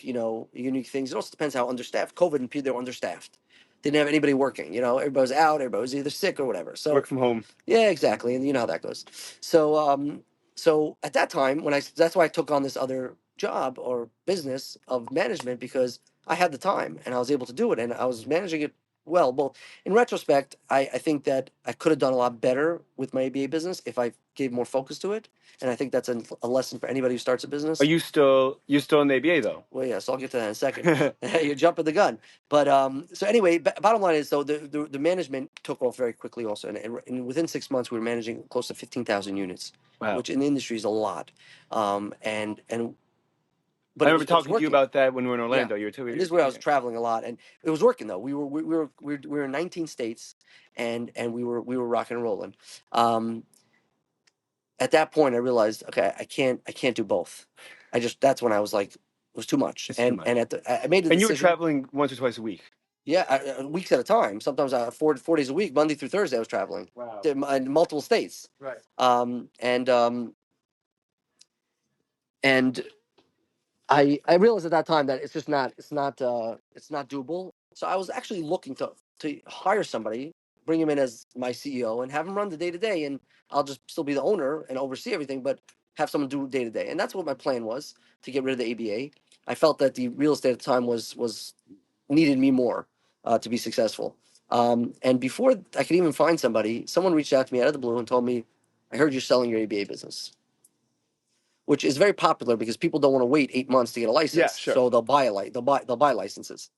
things. It also depends how understaffed. COVID and they were understaffed. Didn't have anybody working. Everybody was out. Everybody was either sick or whatever. So Work from home. yeah, exactly. And you know how that goes. So at that time, that's why I took on this other job or business of management, because I had the time and I was able to do it, and I was managing it well. Well, in retrospect, I think that I could have done a lot better with my ABA business if I gave more focus to it. And I think that's a lesson for anybody who starts a business. Are you still in the ABA though? Well, yeah, so I'll get to that in a second. You're jumping the gun. But so anyway, bottom line is, so the management took off very quickly also. And within 6 months, we were managing close to 15,000 units, Wow. which in the industry is a lot. And but I it remember was talking to you working. about that when we were in Orlando. Yeah. You were too. And this is where I was traveling a lot, and it was working though. We were in 19 states, and we were rocking and rolling. At that point, I realized, okay, I can't do both. That's when I was like, it was too much. It's too And much. and I made the And you were decision. traveling once or twice a week. Yeah, weeks at a time. Sometimes 4 days a week, Monday through Thursday, I was traveling. Wow. In multiple states. Right. And I realized at that time that it's not doable. So I was actually looking to hire somebody, bring him in as my CEO, and have him run the day to day, and I'll just still be the owner and oversee everything, but have someone do day to day. And that's what my plan was, to get rid of the ABA. I felt that the real estate at the time was needed me more to be successful. And before I could even find somebody, someone reached out to me out of the blue and told me, "I heard you're selling your ABA business," which is very popular because people don't want to wait 8 months to get a license. Yeah, sure. So they'll buy licenses.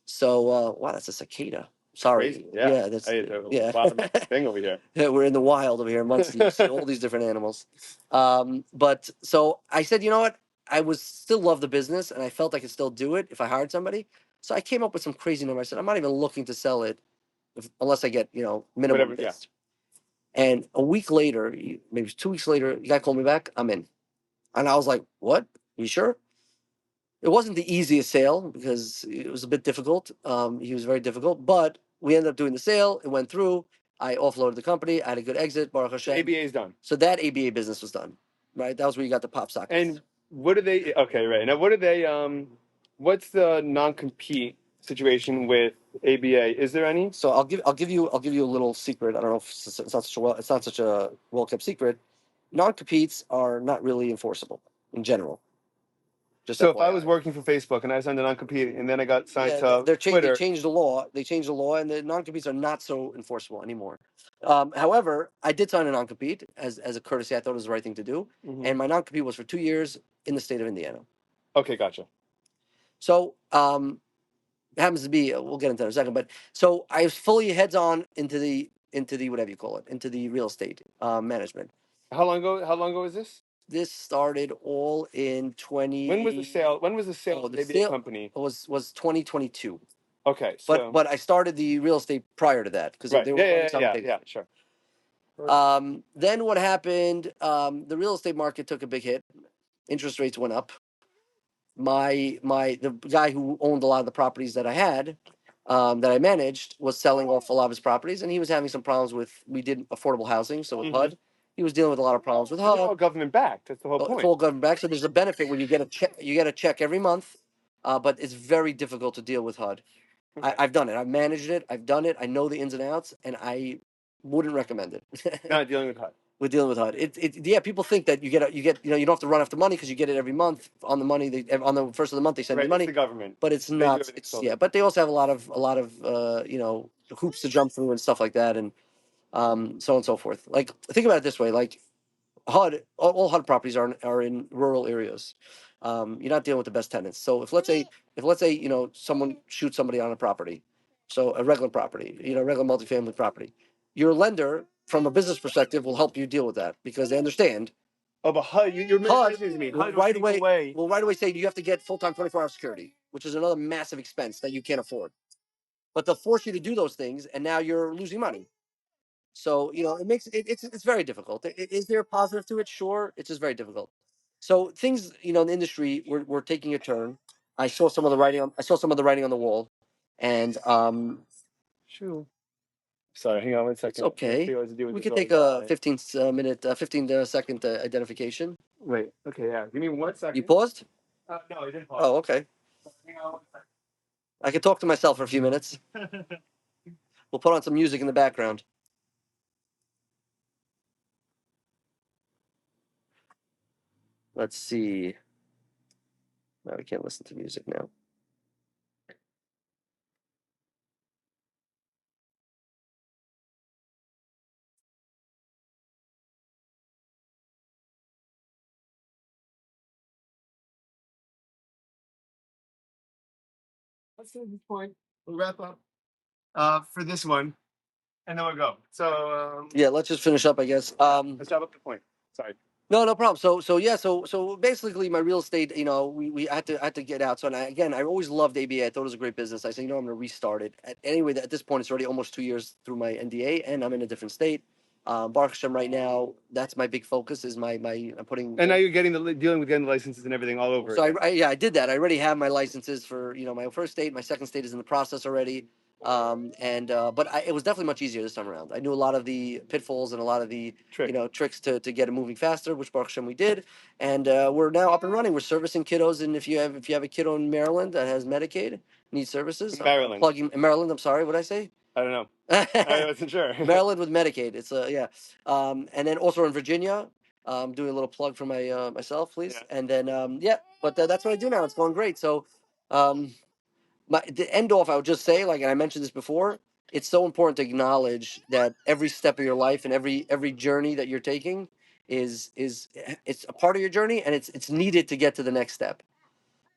So wow, that's a cicada. Sorry. Crazy. Yeah. That's yeah. Wild thing over here. Yeah, we're in the wild over here in Muncie. You see all these different animals. But so I said, you know what? I was still love the business, and I felt I could still do it if I hired somebody. So I came up with some crazy number. I said, I'm not even looking to sell it unless I get minimum Whatever, yeah. bids. And a week later, maybe 2 weeks later, the guy called me back. I'm in. And I was like, what? You sure? It wasn't the easiest sale because it was a bit difficult. He was very difficult, but we ended up doing the sale. It went through. I offloaded the company. I had a good exit. Baruch Hashem. ABA is done. So that ABA business was done, right? That was where you got the pop sockets. And what do they? Okay, right now, what do they? What's the non-compete situation with ABA? Is there any? So I'll give you a little secret. I don't know if it's not such a well kept secret. Non-competes are not really enforceable in general. Just So if I FYI. was working for Facebook and I signed a non-compete and then I got signed to they Twitter, changed the law. They changed the law, and the non-competes are not so enforceable anymore. However, I did sign a non-compete as a courtesy. I thought it was the right thing to do, and my non-compete was for 2 years in the state of Indiana. Okay, gotcha. So it happens to be. We'll get into that in a second. But so I was fully heads on into the whatever you call it, into the real estate management. How long ago is this? This started all in 20. When was the sale? When was the sale Oh, of the the ABA sale company? was 2022. Okay, so But I started the real estate prior to that because right, they were yeah, running yeah, some yeah, things. yeah, sure. Then what happened? The real estate market took a big hit. Interest rates went up. The guy who owned a lot of the properties that I had, that I managed, was selling off a lot of his properties, and he was having some problems with. We did affordable housing, so with HUD, he was dealing with a lot of problems with But they're all HUD. government backed. That's the whole It's point. all government back, so there's a benefit when you get a check. You get a check every month, but it's very difficult to deal with HUD. Okay. I've done it. I've managed it. I've done it. I know the ins and outs, and I wouldn't recommend it. Not dealing with HUD. We're dealing with HUD. Yeah. People think that you get, you don't have to run after money because you get it every month on the money. On the first of the month they send Right, you money, it's the government. but it's They do not. everything It's slowly. But they also have a lot of hoops to jump through and stuff like that, and so on and so forth. Like, think about it this way: like HUD, all HUD properties are in rural areas. You're not dealing with the best tenants. So if let's say someone shoots somebody on a property, so a regular property, regular multifamily property, your lender from a business perspective will help you deal with that because they understand. Oh, but HUD, you're misunderstanding me. HUD will right take away away. will right away say you have to get full-time 24-hour security, which is another massive expense that you can't afford. But they'll force you to do those things, and now you're losing money. So it makes it's very difficult. Is there a positive to it? Sure, it's just very difficult. So things in the industry were taking a turn. I saw some of the writing on the wall, and Sure. Sorry, hang on one it's second. okay. We could take a 15-second identification. Wait. Okay. Yeah. Give me 1 second. You paused? No, I didn't pause. Oh, okay. Hang on 1 second. I could talk to myself for a few minutes. We'll put on some music in the background. Let's see. No, we can't listen to music now. Let's see this point. We'll wrap up for this one, and then we'll go. So Yeah, let's just finish up, I guess. let's wrap up the point. Sorry. No problem. So basically, my real estate, we had to get out. So, and I always loved ABA. I thought it was a great business. I said, I'm going to restart it. Anyway, at this point, it's already almost 2 years through my NDA, and I'm in a different state. Baruch Hashem, right now, that's my big focus. Is I'm putting. And now you're dealing with getting the licenses and everything all over. So I did that. I already have my licenses for my first state. My second state is in the process already. But it was definitely much easier this time around. I knew a lot of the pitfalls and a lot of the tricks to get it moving faster, which Baruch Hashem we did, and we're now up and running. We're servicing kiddos, and if you have a kiddo in Maryland that has Medicaid, needs services, Maryland. plugging in Maryland. I'm sorry, what did I say? I don't know. I wasn't sure. Maryland with Medicaid. It's yeah. And then also in Virginia. Doing a little plug for myself, please. Yeah. And then but that's what I do now. It's going great. So the end off, I would just say, like, and I mentioned this before, it's so important to acknowledge that every step of your life and every journey that you're taking is it's a part of your journey, and it's needed to get to the next step.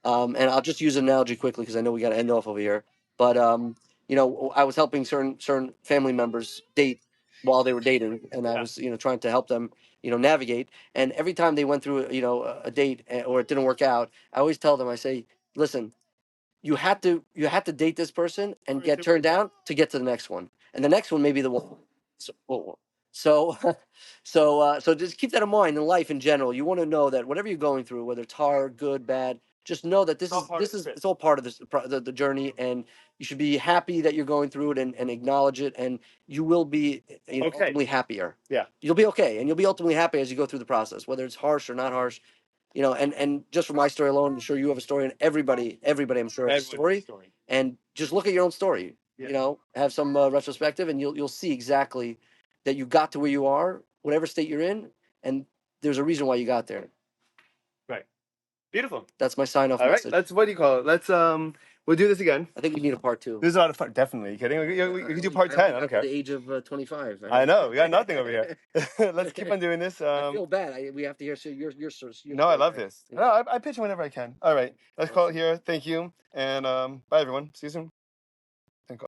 And I'll just use an analogy quickly because I know we got to end off over here. But I was helping certain family members date while they were dating, and I was trying to help them navigate. And every time they went through a date or it didn't work out, I always tell them, I say, listen, you had to date this person and get turned down to get to the next one, and the next one may be the one. So so just keep that in mind in life in general. You want to know that whatever you're going through, whether it's hard, good, bad, just know that it's all part of the journey, and you should be happy that you're going through it and acknowledge it, and you will be ultimately happier. Yeah. You'll be okay, and you'll be ultimately happy as you go through the process, whether it's harsh or not harsh. And just from my story alone, I'm sure you have a story, and everybody, I'm sure, has a story. And just look at your own story. Yeah. Have some retrospective, and you'll see exactly that you got to where you are, whatever state you're in, and there's a reason why you got there. Right. Beautiful. That's my sign off All right. message. Let's what do you call it? Let's we'll do this again. I think we need a part 2. This is a lot of fun. Definitely. You kidding? We could do part 10. I don't care. At the age of 25. I know. We got nothing over here. Let's keep on doing this. I feel bad. We have to hear your No, I love this. No, I pitch whenever I can. All right. Let's call it here. Thank you. And bye, everyone. See you soon.